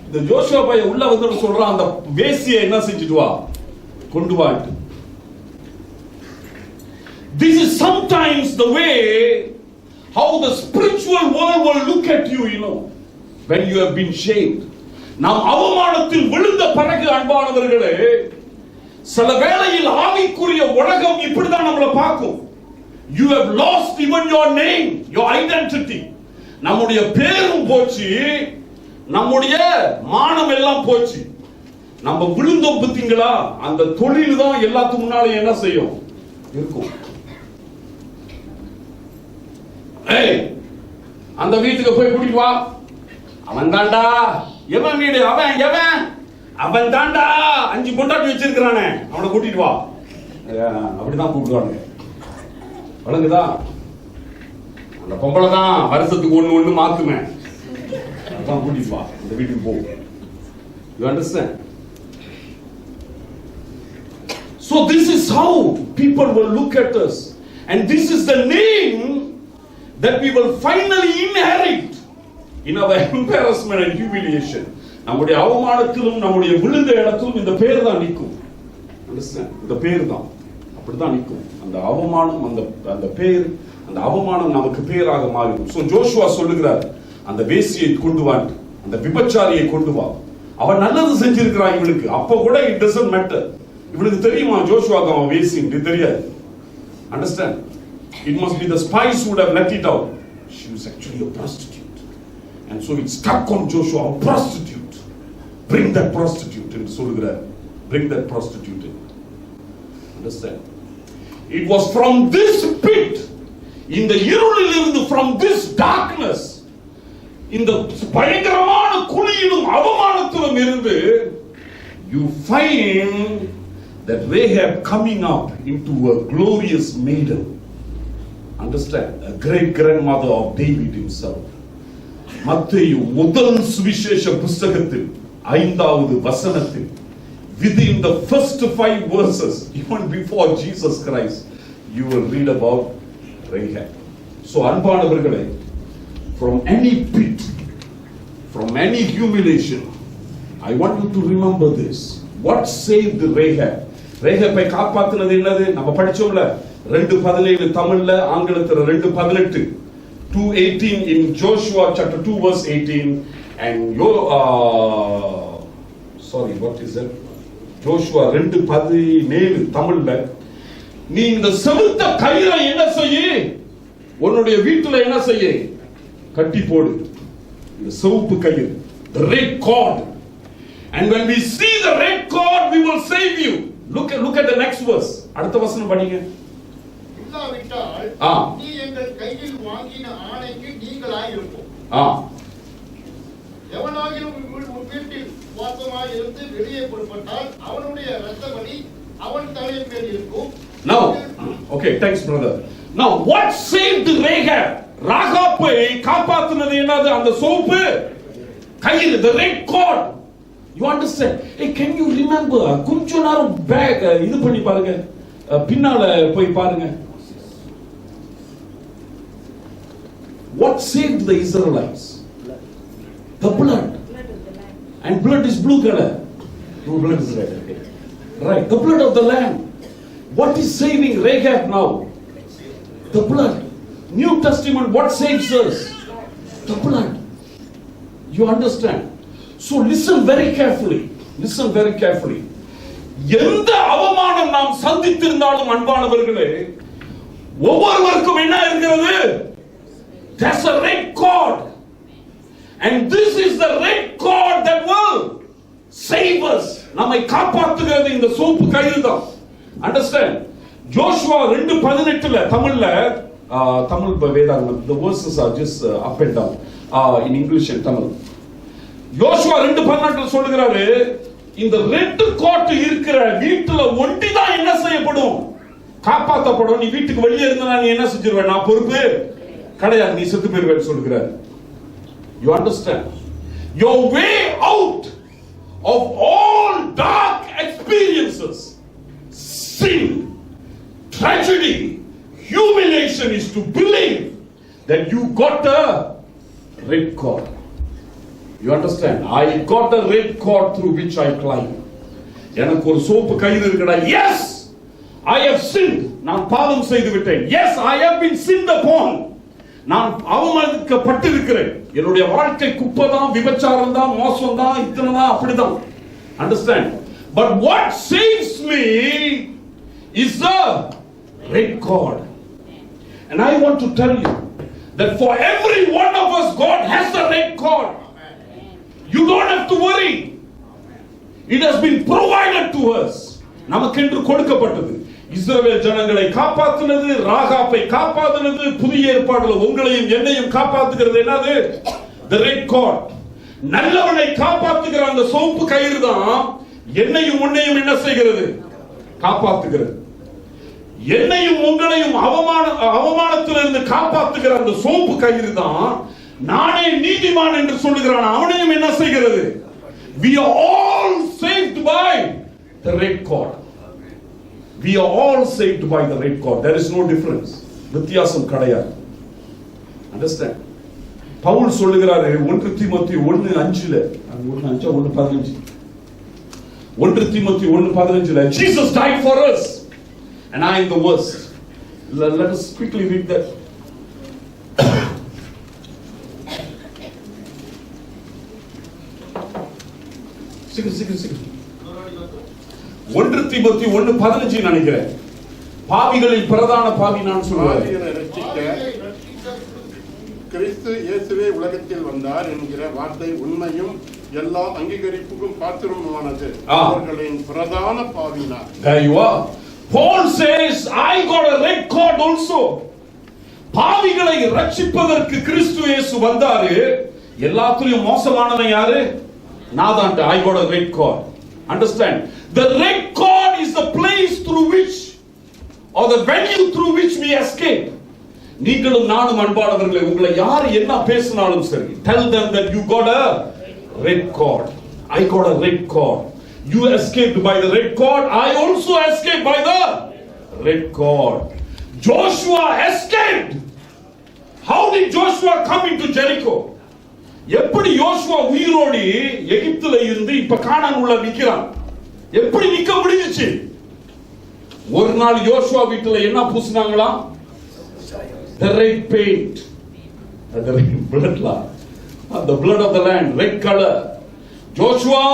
இந்த ஜோஷுவா பையன் உள்ள வந்து சொல்றான், அந்த வேசியை என்ன செஞ்சுட்டு வா, கொண்டு வா. This is sometimes the way how the spiritual world will look at you, you know, when you have been shamed. நாம் அவமானத்தில் விழுந்த பிறகு அன்பானவர்களே, சில வேளையில் ஆவிக்குரிய உலகம் இப்படிதான் நம்மளை பார்க்கும். You have lost even your name, your identity. நம்முடைய பேரும் போச்சு, நம்முடைய மானம் எல்லாம் போச்சு. நம்ம விழுந்தோம் பத்தீங்களா, அந்த தொழில் தான் எல்லாத்துக்கு முன்னாலே என்ன செய்யும் இருக்கும். ஏய், அந்த வீட்டுக்கு போய் கூட்டிட்டு வா, அவன் தாண்டா, எவன் வீடு அவன், எவன் அவன் தாண்டா 5 பொண்டாட்டி வச்சிருக்கிறானே, அவனை கூட்டிட்டு வா. அப்படிதான் கூப்பிடுவானுங்க. வழங்குதா? அந்த பொம்பளை தான் வருஷத்துக்கு ஒண்ணு மாத்துமே, அதான் கூட்டிட்டு வா, அந்த வீட்டுக்கு போ. You understand? So this is how people will look at us, and this is the name that we will finally inherit in our embarrassment and humiliation. நம்முடைய அவமானத்திலும் நம்முடைய விழுந்த இடத்திலும் இந்த பேர் தான் நிற்கும். Understand? இந்த பேர் தான் அப்படிதான் நிற்கும். அந்த அவமானம், அந்த பேர், அந்த அவமானம் நமக்கு பேராக மாறிடும். சோ ஜோஷுவா சொல்லுகிறார், அந்த வேசியை கொண்டு வா, அந்த விபச்சாரியை கொண்டு வா. அவன் நல்லது செஞ்சிருக்கிறான் இவளுக்கு. அப்ப கூட it doesn't matter. இவளுக்கு தெரியுமா ஜோஷுவாக்கு அவன் வேசின்னு தெரியாது. Understand? It must be the spies who would have let it out. She was actually a prostitute. And so it stuck on Joshua, a prostitute. Bring that prostitute in. சொல்லுகிறார், bring that prostitute in. Understand? It was from this pit, in the இருளில் இருந்து, from this darkness, இந்த பயங்கரமான குழியிலும் அவமானத்திலும் இருந்து, you find that Rahab coming up into a glorious maiden. Understand? A great grandmother of David himself. மத்தேயு முதல் சுவிசேஷ புத்தகத்தில் 5வது வசனத்தில், within the first 5 verses, even before Jesus Christ, you will read about Rahab. So அன்பானவர்களே, from any pit, from any humiliation, I want you to remember this. What saved Rahab? ரேகப்பை காப்பாத்துனது என்னது? நம்ம படிச்சோம்ல 2:17 தமிழ்ல, ஆங்கிலத்துல 2:18, 2:18 in Joshua chapter 2 verse 18 and what is that? Joshua 2:17 தமிழ்ல, நீ இந்த செவுத்த கயிறை என்ன செய்ய? உன்னுடைய வீட்டுல என்ன செய்ய? கட்டி போடு. இந்த செவுப்பு கயிறு, the red cord. And when we see the red cord, we will save you. Look at the next verse. அடுத்த வசனம் படிங்க. இல்லாவிட்டால் நீ எங்கள் கையில் வாங்கின ஆணைக்கு நீங்களாய் இருப்போம். எவனாகிலும் உன் வீட்டில் வாசமாய் இருந்து வெளியே புறப்பட்டால் அவனுடைய இரத்தபலி அவன் தலையின் மேல் இருக்கும். Now, okay, thanks brother. Now, what saved Rahab? ராகாப்பை காப்பாத்துனது என்னது? அந்த சோப்பு கயிறு, the red cord. You understand? Hey, can you remember? கொஞ்ச நேரம் பேக் இது பண்ணி பாருங்க, பின்னால போய் பாருங்க. What saved the Israelites? The blood. And blood is blue color. No, blood is red. Okay. Right, the blood of the lamb. What is saving Rahab now? The blood. New Testament, what saves us? The blood. You understand? So listen very carefully. Listen very carefully. எந்த அவமானம் நாம் சந்தித்திருந்தாலும் அன்பானவர்களே, ஒவ்வொருவருக்கும் என்ன இருக்கிறது? There's a red cord. And this is the red cord that will save us. நம்மை காப்பாற்றுகிறது இந்த சோப்பு கயிறு தான். Understand? Joshua 2:18 தமிழ்ல, தமிழ் வேதாகமம், the verses are just up and down in English and Tamil. யோசுவா 2:18 சொல்லுகிறாரு, இந்த ரெட் கோட் இருக்கிற வீட்டுல ஒண்டி தான் என்ன செய்யப்படும்? காப்பாற்றப்படும். நீ வீட்டுக்கு வெளியே இருந்தா நீ என்ன செஞ்சிருவேன்? நான் பொறுப்பு கிடையாது, நீ செத்து போயிருவேன்னு சொல்லுகிறார். You understand? Your way out of all dark experiences, sin, tragedy, humiliation is to believe that you got a red cord. You understand? I got a red cord through which I climb. எனக்கு ஒரு சோப்பு கயிறு இருக்குடா. Yes, I have sinned. நான் பாவம் செய்து விட்டேன். Yes, I have been sinned upon. நான் அவமானிக்கப்பட்டிருக்கிறேன். என்னுடைய வாழ்க்கை குப்பை தான், விபச்சாரம் தான், மோசம் தான், இத்தனை தான், அப்படிதான். Understand? But what saves me is the red cord. And I want to tell you that for every one of us, God has the red cord. You don't have to worry. It has been provided to us. நமக்கென்று கொடுக்கப்பட்டது. இஸ்ரவேல் ஜனங்களை காப்பாற்றினது, ராகாப்பை காப்பாற்றினது, புதிய ஏற்பாடுல உங்களையும் என்னையும் காப்பாற்றுகிறது என்னது? The red cord. நல்லவனை காப்பாற்றுகிற அந்த சோப்பு கயிறு தான் என்னையும் உன்னையும் என்ன செய்கிறது? காப்பாற்றுகிறது. என்னையும் உங்களையும் அவமானத்திலிருந்து காப்பாற்றுகிற அந்த சோப்பு கயிறு தான் நானே நீதிமான் என்று சொல்லுகிறான் அவனையும் என்ன செய்கிறது? We are all saved by the red cord. We are all saved by the red cord. There is no difference. வித்தியாசம் கிடையாது. Understand? பவுல் சொல்லுகிறாரு 1 தீமோத்தேயு 1:5 1:5 1:15 1 தீமோத்தேயு 1:15 Jesus died for us and I am the worst. Let us quickly read that. சீக்கிரம் 1 தீமோத்தேயு 1:15 நினைக்கிறேன். பாவிகளில் பிரதான பாவி நான் சொல்றேன். கிறிஸ்து இயேசுவே உலகத்தில் வந்தார் என்கிற வார்த்தை உண்மையும் எல்லா அங்கீகரிப்புக்கும் பாத்திரமானது. அவர்களின் பிரதான பாவினார். There you are. Paul says, I got a red cord also. பாவிகளை ரட்சிப்பதற்கு கிறிஸ்து இயேசு வந்தாரு. எல்லாத்துலயும் மோசமானவன் யாரு? நாதான். I got a red cord. Understand? The red cord is the place through which, or the venue through which we escape. நீங்களும் நானும் அன்பானவர்களே, உங்களை யார் என்ன பேசினாலும் சரி, tell them that you got a red cord. I got a red cord. You escaped by the red cord. I also escaped by the red cord. Joshua escaped. How did Joshua come into Jericho? எப்படி யோசுவா உயிரோடி எகிப்துல இருந்து இப்ப கானான் உள்ள நிக்கிறான்? எப்படி நிக்க முடிஞ்சிச்சு? ஒரு நாள் யோசுவா வீட்டுல என்ன பூசினாங்களா? The red paint, the red blood, the blood of the land, red color. Joshua,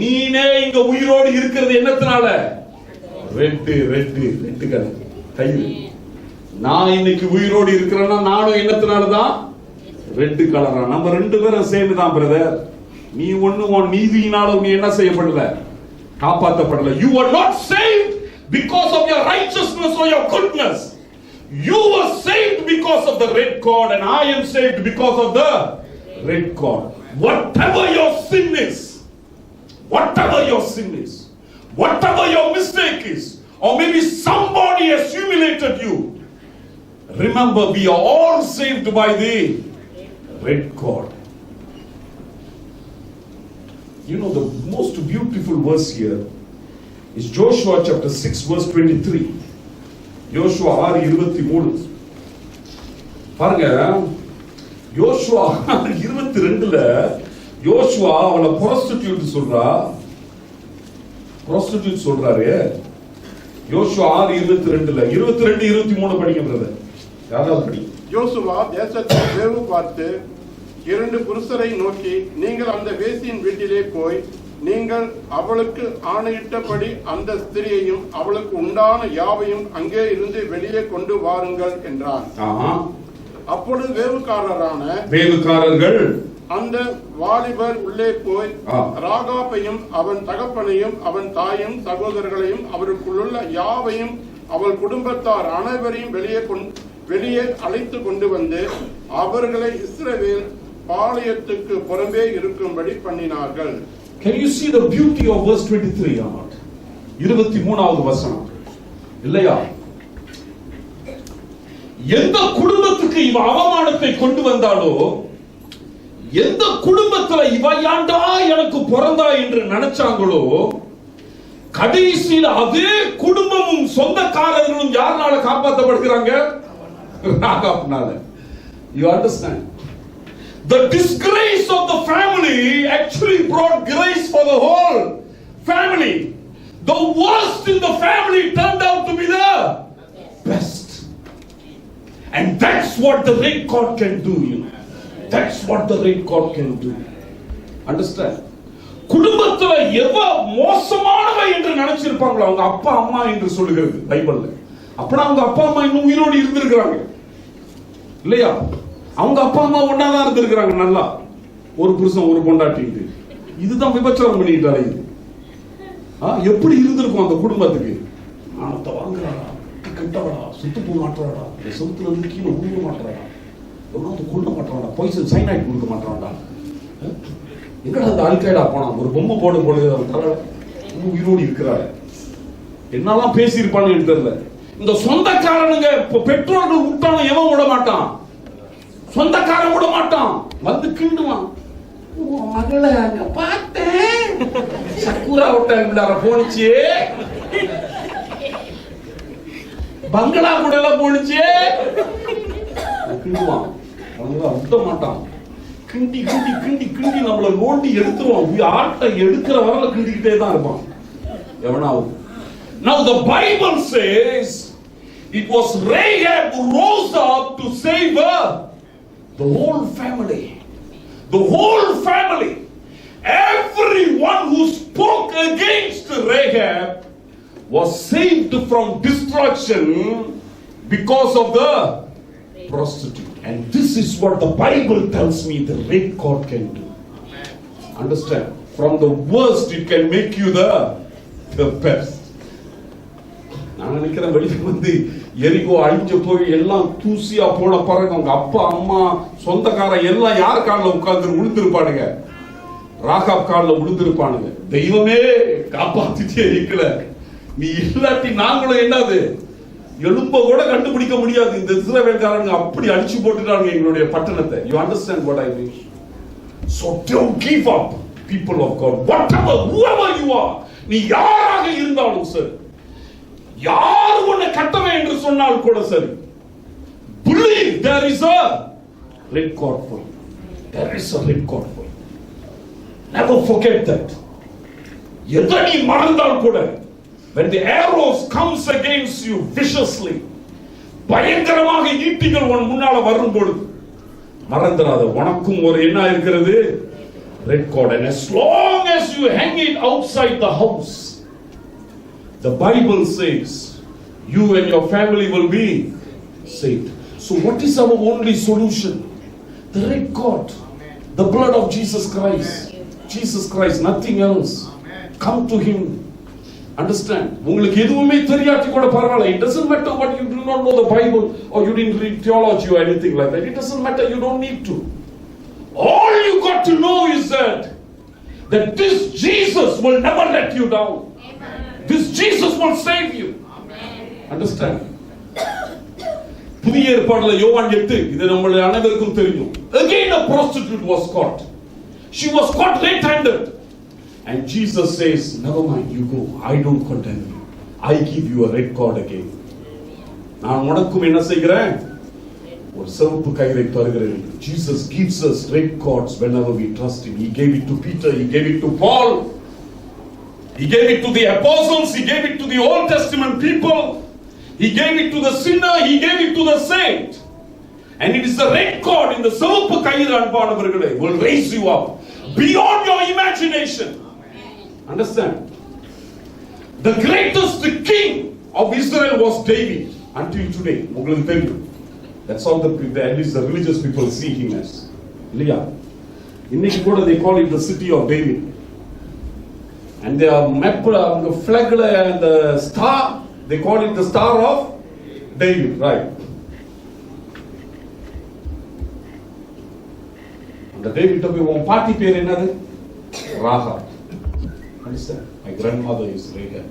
நீனே இங்க உயிரோடு இருக்கிறது என்னத்தினால? ரெட் கலர் கயிறு. நான் இன்னைக்கு உயிரோடு இருக்கிறேன்னா நானும் என்னத்தினாலதான்? ரெட் கலரா. நம்ம ரெண்டு பேரும் சேம் தான் பிரதர். நீ ஒண்ணு உன் நீதியினால நீ என்ன செய்யப்படல? காப்பாற்றப்படல. You were not saved because of your righteousness or your goodness. You were saved because of the red cord, and I am saved because of the red cord. Whatever your sin is, whatever your mistake is, or maybe somebody has humiliated you, remember we are all saved by the red cord. You know, the most beautiful verse here is Joshua chapter 6 verse 23. யோசுவா 6:23. பாருங்க, யோசுவா 22ல யோசுவா அவளை prostitute சொல்றாரு. யோசுவா 6:22ல 22-23 படிங்க பிரதர். யாராவது படிங்க. யோசுவா தேசத்தை வேவு பார்த்து 2 புருஷரை நோக்கி, நீங்கள் அந்த வேசியின் வீட்டிலே போய் நீங்கள் அவளுக்கு ஆணையிட்டபடி அந்த ஸ்திரியையும் அவளுக்கு உண்டான யாவையும் அங்கே இருந்து வெளியே கொண்டு வாருங்கள் என்றான். அப்பொழுது வேவுக்காரர்கள் அந்த வாலிபர் உள்ளே போய் ராகாபையும் அவன் தகப்பனையும் அவன் தாயும் சகோதரர்களையும் அவருக்குள்ள யாவையும் அவள் குடும்பத்தார் அனைவரையும் வெளியே அழைத்து கொண்டு வந்து அவர்களை இஸ்ரவேல் பாளையத்துக்கு புறம்பே இருக்கும்படி பண்ணினார்கள். Can you see the beauty of verse 23 or not? 23வது வசனம் இல்லையா? எந்த குடும்பத்துக்கு இவ அவமானத்தை கொண்டு வந்தாலோ, எந்த குடும்பத்துல இவ யாண்டா எனக்கு பிறந்தா என்று நினைச்சாங்களோ, கடைசியில் அதே குடும்பமும் சொந்தக்காரர்களும் யாருனால காப்பாற்றப்படுகிறாங்க? ராகாப்னால. You understand? The disgrace of the family actually brought grace for the whole family. The worst in the family turned out to be the best. And that's what the red cord can do, you know. That's what the red cord can do. Understand? குடும்பத்துல எவ மோசமானவை என்று நினைச்சிருப்பாங்களோ அவங்க அப்பா அம்மா என்று சொல்லுகிறது பைபிள்ல. அப்பனா அவங்க அப்பா அம்மா இன்னும் உயிரோடு இருந்திருக்கிறாங்க இல்லையா? அவங்க அப்பா அம்மா ஒன்னாதான் இருந்திருக்கிறாங்க நல்லா. ஒரு புருஷன் ஒரு பொண்டாட்டிட்டு இதுதான் விபச்சாரம் பண்ணிட்டு அலையுது. எப்படி இருந்திருக்கும் அந்த குடும்பத்துக்கு? ஆனத்தை வாங்குறாடா, கட்டவடா, சுத்து பூ மாட்டுறாடா, சொத்துல இருந்து கீழே உருவ மாட்டுறாடா, எவ்வளவு கொள்ள மாட்டாடா, பாய்சன் சைனைட் கொடுக்க மாட்டாடா. எங்கடா அந்த அல்கைடா போனா ஒரு பொம்மை போடும் பொழுது உயிரோடு இருக்கிறாரு. என்னெல்லாம் பேசியிருப்பான்னு தெரியல. இந்த சொந்தக்காரனுங்க பெற்றோர்கள் விட்டாலும் எவன் விட மாட்டான், சொந்தக்காரன் விட மாட்டான். வந்து கிண்டுவான். மகளை அங்க பார்த்தேன், சக்குரா விட்டாங்க போனிச்சு, பங்களா கூட எல்லாம் போனிச்சு, கிண்டுவான். அவங்க விட மாட்டான். கிண்டி கிண்டி கிண்டி கிண்டி நம்மளை நோண்டி எடுத்துருவான். ஆட்டை எடுக்கிற வரல கிண்டிக்கிட்டே தான் இருப்பான் எவனாவது. Now the Bible says it was Rahab who rose up to save her. The whole family. The whole family. Everyone who spoke against Rahab was saved from destruction because of the prostitute. And this is what the Bible tells me the red cord can do. Understand? From the worst it can make you the best. நான் நினைக்கிறேன் வெளியே வந்து எரிகோ அழிஞ்சு போய் எல்லாம் தூசியா போன பிறகு அவங்க அப்பா அம்மா சொந்தக்காரன் எல்லாம் யார் காலில் உட்கார்ந்து விழுந்திருப்பானுங்க? ராகாப் காலில் விழுந்திருப்பானுங்க. தெய்வமே காப்பாத்திட்டே இருக்கல, நீ இல்லாட்டி நாங்களும் என்னது எலும்ப கூட கண்டுபிடிக்க முடியாது. இந்த இஸ்ரவேல்காரங்க அப்படி அடிச்சு போட்டுட்டாங்க எங்களுடைய பட்டணத்தை. You understand what I mean? So don't give up, people of God. Whatever, whoever you are, நீ யாராக இருந்தாலும் சரி, யார் உன்னை கட்டவே என்று சொன்னால் கூட சரி, believe there is a red cord for you. There is a red cord for you. Never forget that. எதை நீ மறந்தால் கூட when the arrows comes against you viciously, பயங்கரமாக ஈட்டிகள் உன் முன்னால வரும்போது மறந்துடாத, உனக்கும் ஒரு என்ன இருக்கிறது, red cord. And as long as you hang it outside the house, the Bible says you and your family will be saved. So what is our only solution? The red cord, the blood of Jesus Christ. Jesus Christ, nothing else. Come to him. Understand? உங்களுக்கு எதுவுமே தெரியாட்டி கூட பரவாயில்லை. It doesn't matter what you do not know the Bible or you didn't read theology or anything like that. It doesn't matter. You don't need to. All you got to know is that this Jesus will never let you down. This Jesus will save you. Understand? புதிய ஏற்பாடுல யோவான் 8, இது நம்மளுடைய அனைவருக்கும் தெரியும். Again a prostitute was caught. She was caught red-handed. And Jesus says, never mind, you go. I don't condemn you. I give you a red cord again. நான் உனக்கும் என்ன செய்கிறேன், ஒரு சிவப்பு கயிறை தருகிறேன். Jesus gives us red cords whenever we trust him. He gave it to Peter, he gave it to Paul, he gave it to the apostles, he gave it to the Old Testament people, he gave it to the sinner, he gave it to the saint. And it is the red cord in the சிவப்பு கயிறு அன்பானவர்களே will raise you up beyond your imagination. Understand? The greatest king of Israel was David until today. உங்களுக்கு தெரியும். That's all at least the religious people see him as. இல்லையா? இன்னைக்கு கூட they call it the city of David. And they are map on the flag and the star, they call it the star of David, right? அந்த டேவிட் உன் பாட்டி பேர் என்னது? Rahab. Understand? My grandmother is Rahab.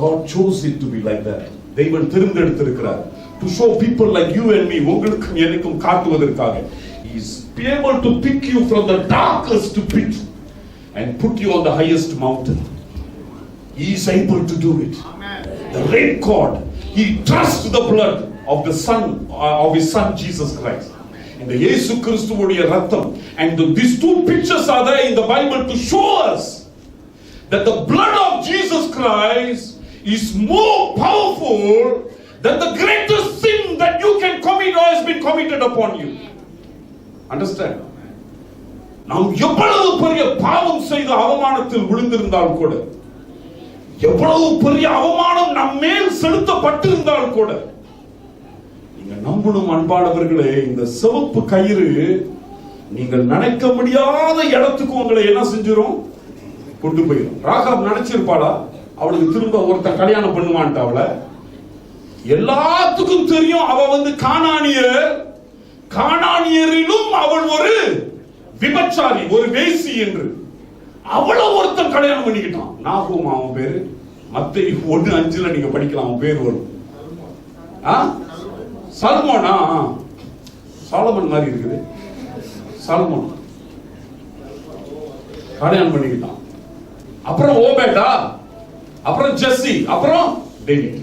God chose it to be like that. தேவன் தேர்ந்தெடுத்திருக்கிறார் to show people like you and me, உங்களுக்கும் எனக்கும் காட்டுவதற்காக. He is able to pick you from the darkest pit and put you on the highest mountain. He is able to do it. Amen. The red cord, he trusts the blood of the son of his son Jesus Christ. இந்த இயேசு கிறிஸ்துவுடைய ரத்தம். And these two pictures are there in the Bible to show us that the blood of Jesus Christ is more powerful than the greatest sin that you can commit or has been committed upon you. Understand? நாம் எவ்வளவு பெரிய பாவம் செய்து அவமானத்தில் விழுந்திருந்தால் கூட, எவ்வளவு பெரிய அவமானம் நம் மேல் செலுத்தப்பட்டிருந்தால் கூட, நீங்க நம்பணும் அன்பானவர்களே, இந்த சிவப்பு கயிறு நீங்கள் நினைக்க முடியாத இடத்துக்கு உங்களை என்ன செஞ்சிரும், கொண்டு போயிடும். ராகாப் நினைச்சிருப்பாளா அவளுக்கு திரும்ப ஒருத்தன் கல்யாணம் பண்ணுவான்ட்டு? அவளை எல்லாத்துக்கும் தெரியும் அவ கானானியரிலும் அவள் ஒரு விபச்சாரி, ஒரு வேசி என்று. அவளை ஒருத்தன் கல்யாணம் பண்ணிக்கிட்டான். நாகூம் அவன் பேரு. மத்தேயு 1:5 நீங்க படிக்கலாம், அவன் பேர் வரும். சல்மோனா? சாலமன் மாதிரி இருக்குது. சல்மோன் கல்யாணம் பண்ணிக்கிட்டான். அப்புறம் ஓபேடா, அப்புறம் ஜெஸ்ஸி, அப்புறம் David.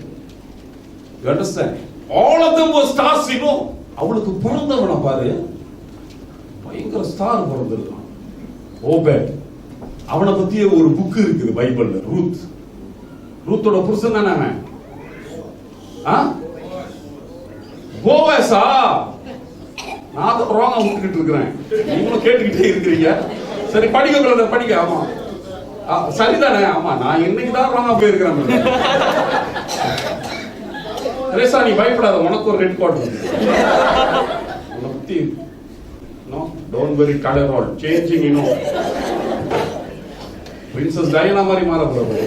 You understand? All of them were stars, you know. அவளுக்கு பிறந்தவன பாரு, பயங்கர ஸ்டார் பிறந்திருக்கான். ஓபேட். அவனை பத்தியே ஒரு புக் இருக்குது பைபிள்ல. ரூத்தோட புருஷன் தானே அவன். போவாஸா? நான் தான் ராங்கா விட்டுக்கிட்டு இருக்கிறேன், நீங்களும் கேட்டுக்கிட்டே இருக்கிறீங்க. சரி படிக்க பிரதர், படிக்க. ஆமா சரிதானே? ஆமா, நான் இன்னைக்கு தான் ராங்கா போயிருக்கிறேன். ரேசா நீ பயப்படாத, உனக்கு ஒரு ரெட் கார்டு இருக்கு. உன்னை பத்தி no don't very colour all changing, you know. Princess Diana மாதிரி மாற போறாரு.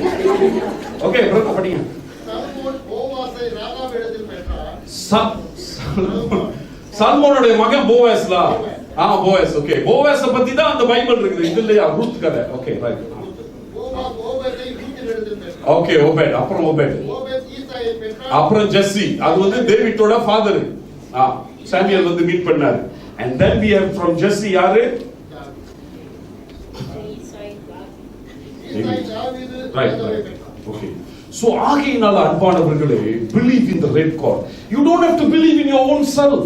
ஓகே பிரதர் படிங்க. சல்மோனுடைய மகன் போவாஸ்ல. போவாஸ். ஓகே, போவாஸ பத்தி தான் அந்த பைபிள் இருக்குது. இது இல்லையா ரூத் கதை? Okay right. ஓகே ஓபேட். அப்புறம் ஓபேட், அப்புறம் ஜெஸ்ஸி. அது டேவிட்டோட ஃாதர். சாமுவேல் மீட் பண்ணாரு. And then we have from Jesse யாரு? Right. Okay. So ஆகையினால அன்பானவர்களே, believe in the red cord. You don't have to believe in your own self,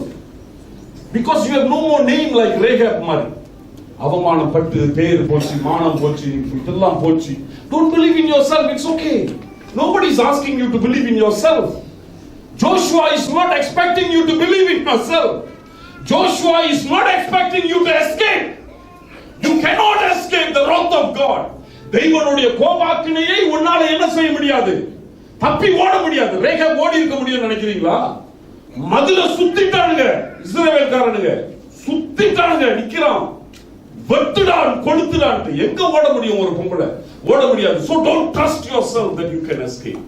because you have no more name like Rahab Mari. அவமானப்பட்டு பேர் போச்சு, மானம் போச்சு, இதெல்லாம் போச்சு. Don't believe in yourself, it's okay. Nobody is asking you to believe in yourself. Joshua is not expecting you to believe in yourself. Joshua is not expecting you to escape. You cannot escape the wrath of God. தெய்வனுடைய கோபாக்கினையை உன்னால என்ன செய்ய முடியாது? தப்பி ஓட முடியாது. ரேகாப் ஓடி இருக்க முடியும்னு நினைக்கிறீங்களா? மதுல சுத்திட்டானுங்க இஸ்ரவேல்காரனுங்க, சுத்திட்டானுங்க, நிக்கிறான், வெட்டுடான் கொடுத்துடான். எங்க ஓட முடியும் ஒரு பொம்பளை? ஓட முடியாது. So don't trust yourself that you can escape.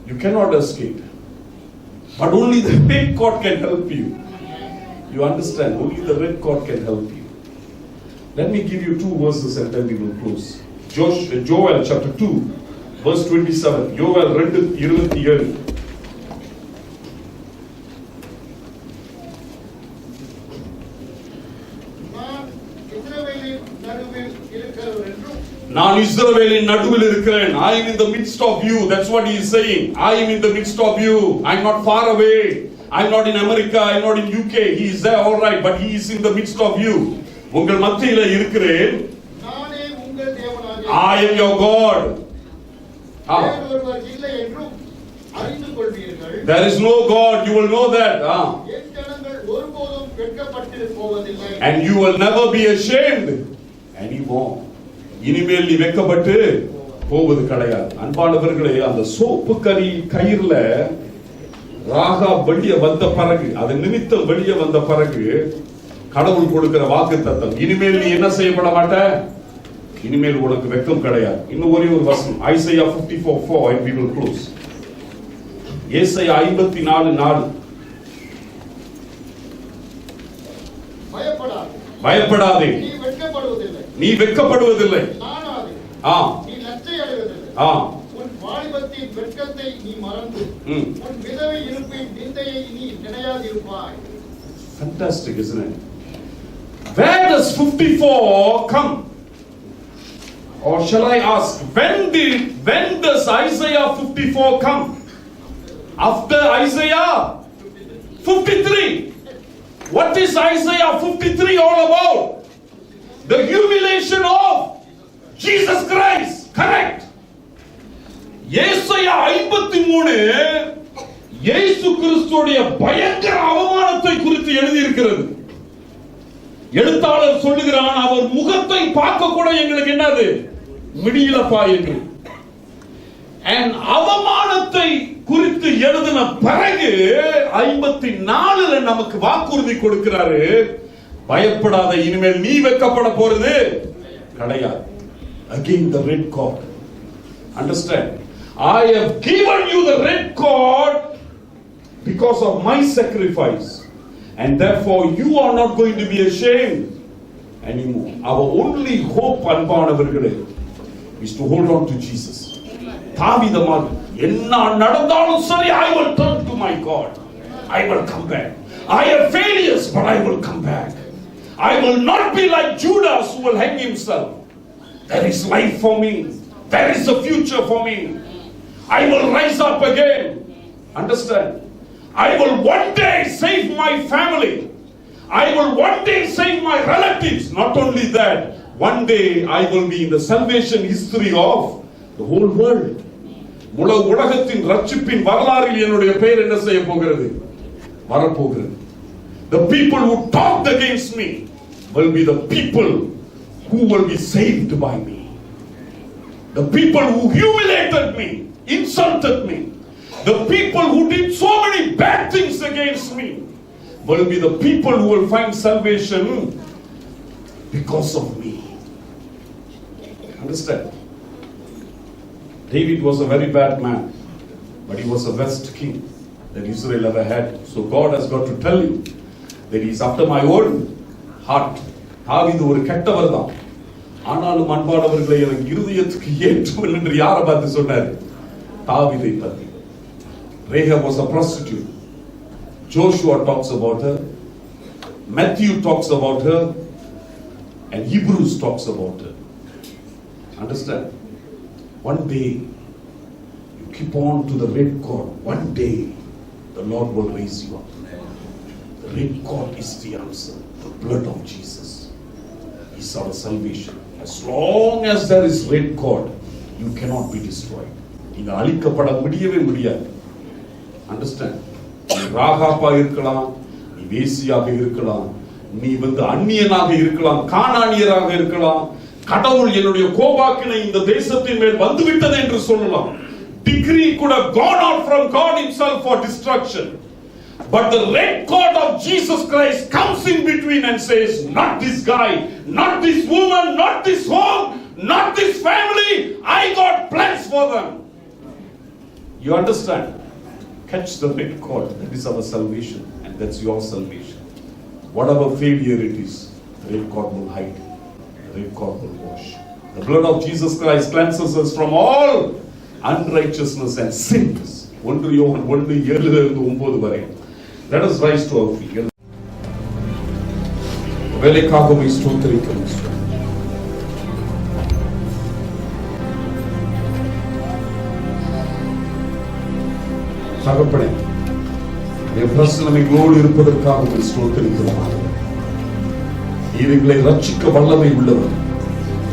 You cannot escape. But only the red cord can help you. You understand? Only the red cord can help you. Let me give you 2 verses and then we will close. Joel chapter 2 verse 27. Joel 2:27. நான் இஸ்ரவேலின் நடுவில் இருக்கிறேன். I am in the midst of you. That's what he is saying. I am in the midst of you. I am not far away. I am not in America. I am not in UK. He is there, all right, but he is in the midst of you. உங்கள் மத்தியில இருக்கிறேன். நானே உங்கள் தேவனாகிய I am your God. ஒருவர் இல்லை என்றும் அறிந்து கொள்வீர்கள். There is no God. You will know that. என் ஜனங்கள் ஒருபோதும் வெட்கப்பட்டு போவதில்லை. And you will never be ashamed anymore. இனிமேல் நீ வெட்கப்பட்டு போவது கிடையாது. அன்பானவர்களே, அந்த சோப்பு கறி கயிறுல ராகாப் வெளியே வந்த பிறகு, அது நிமித்தம் வெளியே வந்த பிறகு கடவுள் கொடுக்கிற வாக்குத்தத்தம், இனிமேல் நீ என்ன செய்யப்பட மாட்ட, இனிமேல் உனக்கு வெட்கம் கிடையாது. இன்னும் ஒரே ஒரு வசனம், Isaiah 54:4 and we will close. ஏசாயா 54:4. பயப்படாதே, நீ வெட்கப்படுவதில்லை, நீ வெட்கப்படுவதில்லை, நாணாதே, நீ லജ്ജை அடைவதில்லை. உன் வாலிபத்தின் வெட்கத்தை நீ மறந்து உன் விதவை இருப்பின் நிந்தையை நீ நினையாதிருப்பாய். Fantastic, isn't it? Where does 54 come? Or shall I ask, when does Isaiah 54 come? After Isaiah 53. What is Isaiah 53 all about? The humiliation of Jesus Christ. Correct. ஏசாயா 53 இயேசு கிறிஸ்துவுடைய பயங்கர அவமானத்தை குறித்து எழுதி இருக்கிறது. எழுத்தாளர் சொல்லுகிறான், அவர் முகத்தை பார்க்க கூட எங்களுக்கு என்னது முடியலப்பா என்று. அவமானத்தை குறித்து எழுதின பிறகு 54 நமக்கு வாக்குறுதி கொடுக்கிறாரு, பயப்படாத, இனிமேல் நீ வெட்கப்பட போறது கிடையாது. Again the red cord. Understand? I have given you the red cord because of my sacrifice, and therefore you are not going to be ashamed anymore. Our only hope, அன்பானவர்களே, is to hold on to Jesus. தாவீது மாதிரி, என்ன நடந்தாலும் சரி, I will turn to my God. I will come back. I have failures, but I will come back. I will not be like Judas who will hang himself. There is life for me. There is a future for me. I will rise up again. Understand? I will one day save my family. I will one day save my relatives. Not only that, one day I will be in the salvation history of the whole world. முழு உலகத்தின் ரட்சிப்பின் வரலாறில் என்னுடைய பெயர் என்ன செய்ய போகிறது, வரப்போகிறது. The people who talked against me will be the people who will be saved by me. The people who humiliated me, insulted me, the people who did so many bad things against me will be the people who will find salvation because of me. Understand? David was a very bad man, but he was the best king that Israel ever had. So God has got to tell you that he is after my own heart. தாவீது ஒரு கெட்டவர் தான், ஆனாலும் அன்பானவர்களை எனக்கு இருதயத்துக்கு ஏற்றவன் என்று யாரை பார்த்து சொன்னார்? தாவீதை பற்றி. Rahab was a prostitute. Joshua talks about her, Matthew talks about her, and Hebrews talks about her. Understand? One day, you keep on to the red cord. One day, the Lord will raise you up. The red cord is the answer. The blood of Jesus. is our salvation. As long as there is red cord, you cannot be destroyed. நீங்க அழிக்கப்பட முடியவே முடியாது. Understand? நீ ராகாபா இருக்கலாம், நீ வேசியாக இருக்கலாம், நீ அந்நியனாக இருக்கலாம், கானானியராக இருக்கலாம். கடவுள் என்னுடைய கோபாக்கினை இந்த தேசத்தின் மேல் வந்துவிட்டது என்று சொல்லலாம். Decree could have gone out from God himself for destruction. But the red cord of Jesus Christ comes in between and says, not this guy, not this woman, not this home, not this family. I got plans for them. You understand? Catch the red cord. That is our salvation, and that's your salvation. Whatever failure it is, the red cord will hide. The red cord will wash. The blood of Jesus Christ cleanses us from all unrighteousness and sins. 1 யோவான் 1:7-9 வரை. Let us rise to our feet. வேலைக்காக ஸ்தோத்திரிக்கிறோம். தகப்பனே, பிரசனம் எங்களோடு இருப்பதற்காக ஸ்தோத்திரிக்கிறோம். எங்களை ரட்சிக்க வல்லமை உள்ளவர்.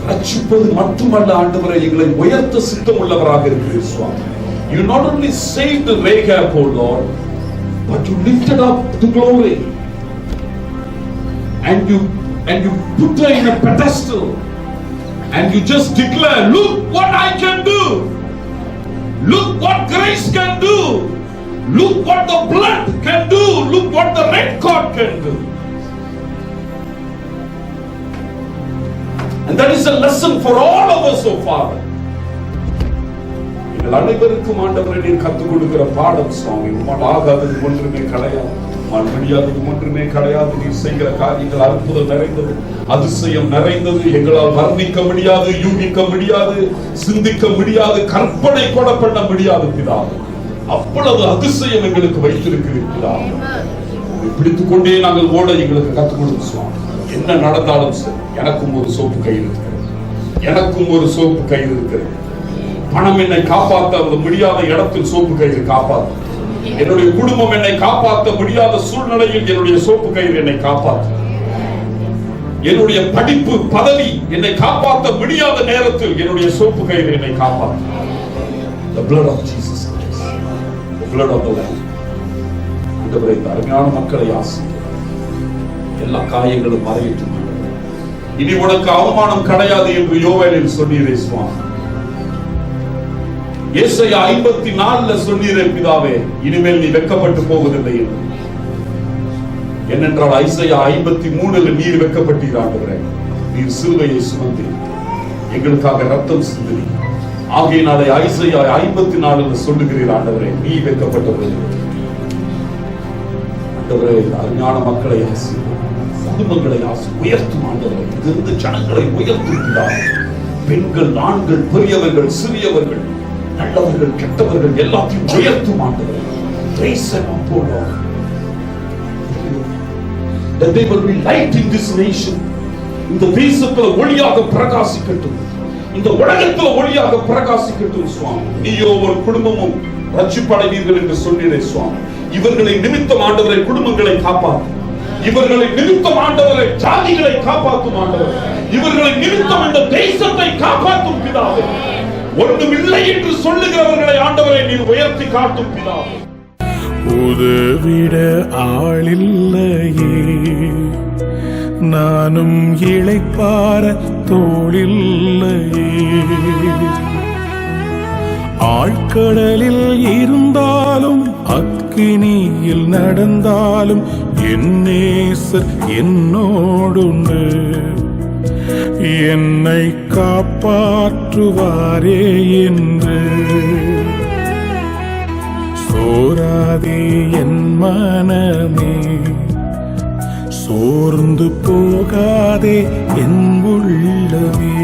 ரட்சிப்பது மட்டுமல்ல ஆண்டவரே, எங்களை உயர்த்த சித்தம் உள்ளவராக இருக்கிறீர் சுவாமி. You not only saved the Rahab, O Lord, but you lifted up the glory, and you put her in a pedestal, and you just declare, look what I can do, look what grace can do, look what the blood can do, look what the red cord can do. And that is a lesson for all of us, O Father. எங்கள் அனைவருக்கும் ஆண்டவரே நீர் கற்றுக் கொடுக்கிற பாடம் சுவாமி. உம்மால் ஆகாதது ஒன்றுமே கிடையாது, உம்மால் முடியாதது ஒன்றுமே கிடையாது. நீர் செய்கிற காரியங்கள் அற்புதம் நிறைந்தது, அதிசயம் நிறைந்தது. எங்களால் வர்ணிக்க முடியாது, யூகிக்க முடியாது, சிந்திக்க முடியாது, கற்பனை கூட பண்ண முடியாது பிதாவே. அவ்வளவு அதிசயம் எங்களுக்கு வைத்திருக்கிறீர் பிதாவே. பிடித்துக் கொண்டே நாங்கள் ஓட எங்களுக்கு கற்றுக் கொடுங்க சுவாமி. என்ன நடந்தாலும் சரி, எனக்கும் ஒரு சோப்பு கயிறு இருக்கிறது, எனக்கும் ஒரு சோப்பு கயிறு இருக்கிறது. பணம் என்னை காப்பாற்ற முடியாத இடத்தில் சோப்பு கயிறு காப்பாற்று. என்னுடைய குடும்பம் என்னை காப்பாற்ற முடியாத சூழ்நிலையில் என்னுடைய சோப்பு கயிறு என்னை காப்பாற்று. என்னுடைய படிப்பு பதவி என்னை காப்பாற்ற முடியாத நேரத்தில் என்னுடைய சோப்பு கயிறு என்னை காப்பாற்று. The blood of Jesus Christ, the blood of the Lamb. ஆண்டவரே, இந்த அருமையான மக்களை ஆசீர்வதியும். எல்லா காயங்களும் மறையட்டும். இனி உனக்கு அவமானம் கிடையாது என்று யோவேலில் சொன்னீரே சுவாமி. ஏசாயா 54 சொன்னீரே பிதாவே, இனிமேல் நீ வெட்கப்பட்டு போவதில்லை என்று. ஏனென்றால் ஐசாயா 53 நீர் வெட்கப்பட்டீர் ஆண்டவரே. நீர் சிலுவையை சுமந்தீர், எங்களுக்காக ரத்தம் சிந்தினீர். ஆகையினாலே ஐசாயா 54 சொல்லுகிறீர் ஆண்டவரே, நீ வெட்கப்பட்டவர்கள். ஆண்டவரே, அருமையான மக்களை குடும்பங்களை உயர்த்தும் ஆண்டவரே. இங்கிருந்து ஜனங்களை உயர்த்துகிறார். பெண்கள், ஆண்கள், பெரியவர்கள், சிறியவர்கள், நல்லவர்கள், கெட்டவர்கள் எல்லாத்தையும் உயர்த்தும் ஆண்டவரே. Praise Him, O Lord. That they will be light in this nation. இந்த தேசத்தில் ஒளியாக பிரகாசிக்கட்டும், இந்த உலகத்தில் ஒளியாக பிரகாசிக்கட்டும் சுவாமி. நீயோ ஒரு குடும்பமும் ரட்சிப்படைவீர்கள் என்று சொன்னீரே சுவாமி. இவர்களை நிமித்தம் ஆண்டவரை குடும்பங்களை காப்பாற்றும். இவர்களை நிமித்தம் ஆண்டவரை ஜாதிகளை காப்பாற்றும் ஆண்டவர். இவர்களை நிமித்தம் இந்த தேசத்தை காப்பாற்றும் பிதாவே. ஒன்றுமில்லை என்று சொல்லுகிறவர்களை ஆண்டவரை நீர் உயர்த்தி காட்டும் பிதாவே. உதவிட ஆளில்லையே, நானும் இளைப்பாற தோளில்லையே. ஆழ்கடலில் இருந்தாலும் அக்கினியில் நடந்தாலும் என் நேசர் என்னோடுண்டு. என்னை காப்பாற்றுவாரே என்று. சோராதே என் மனமே, சோர்ந்து போகாதே என் உள்ளமே.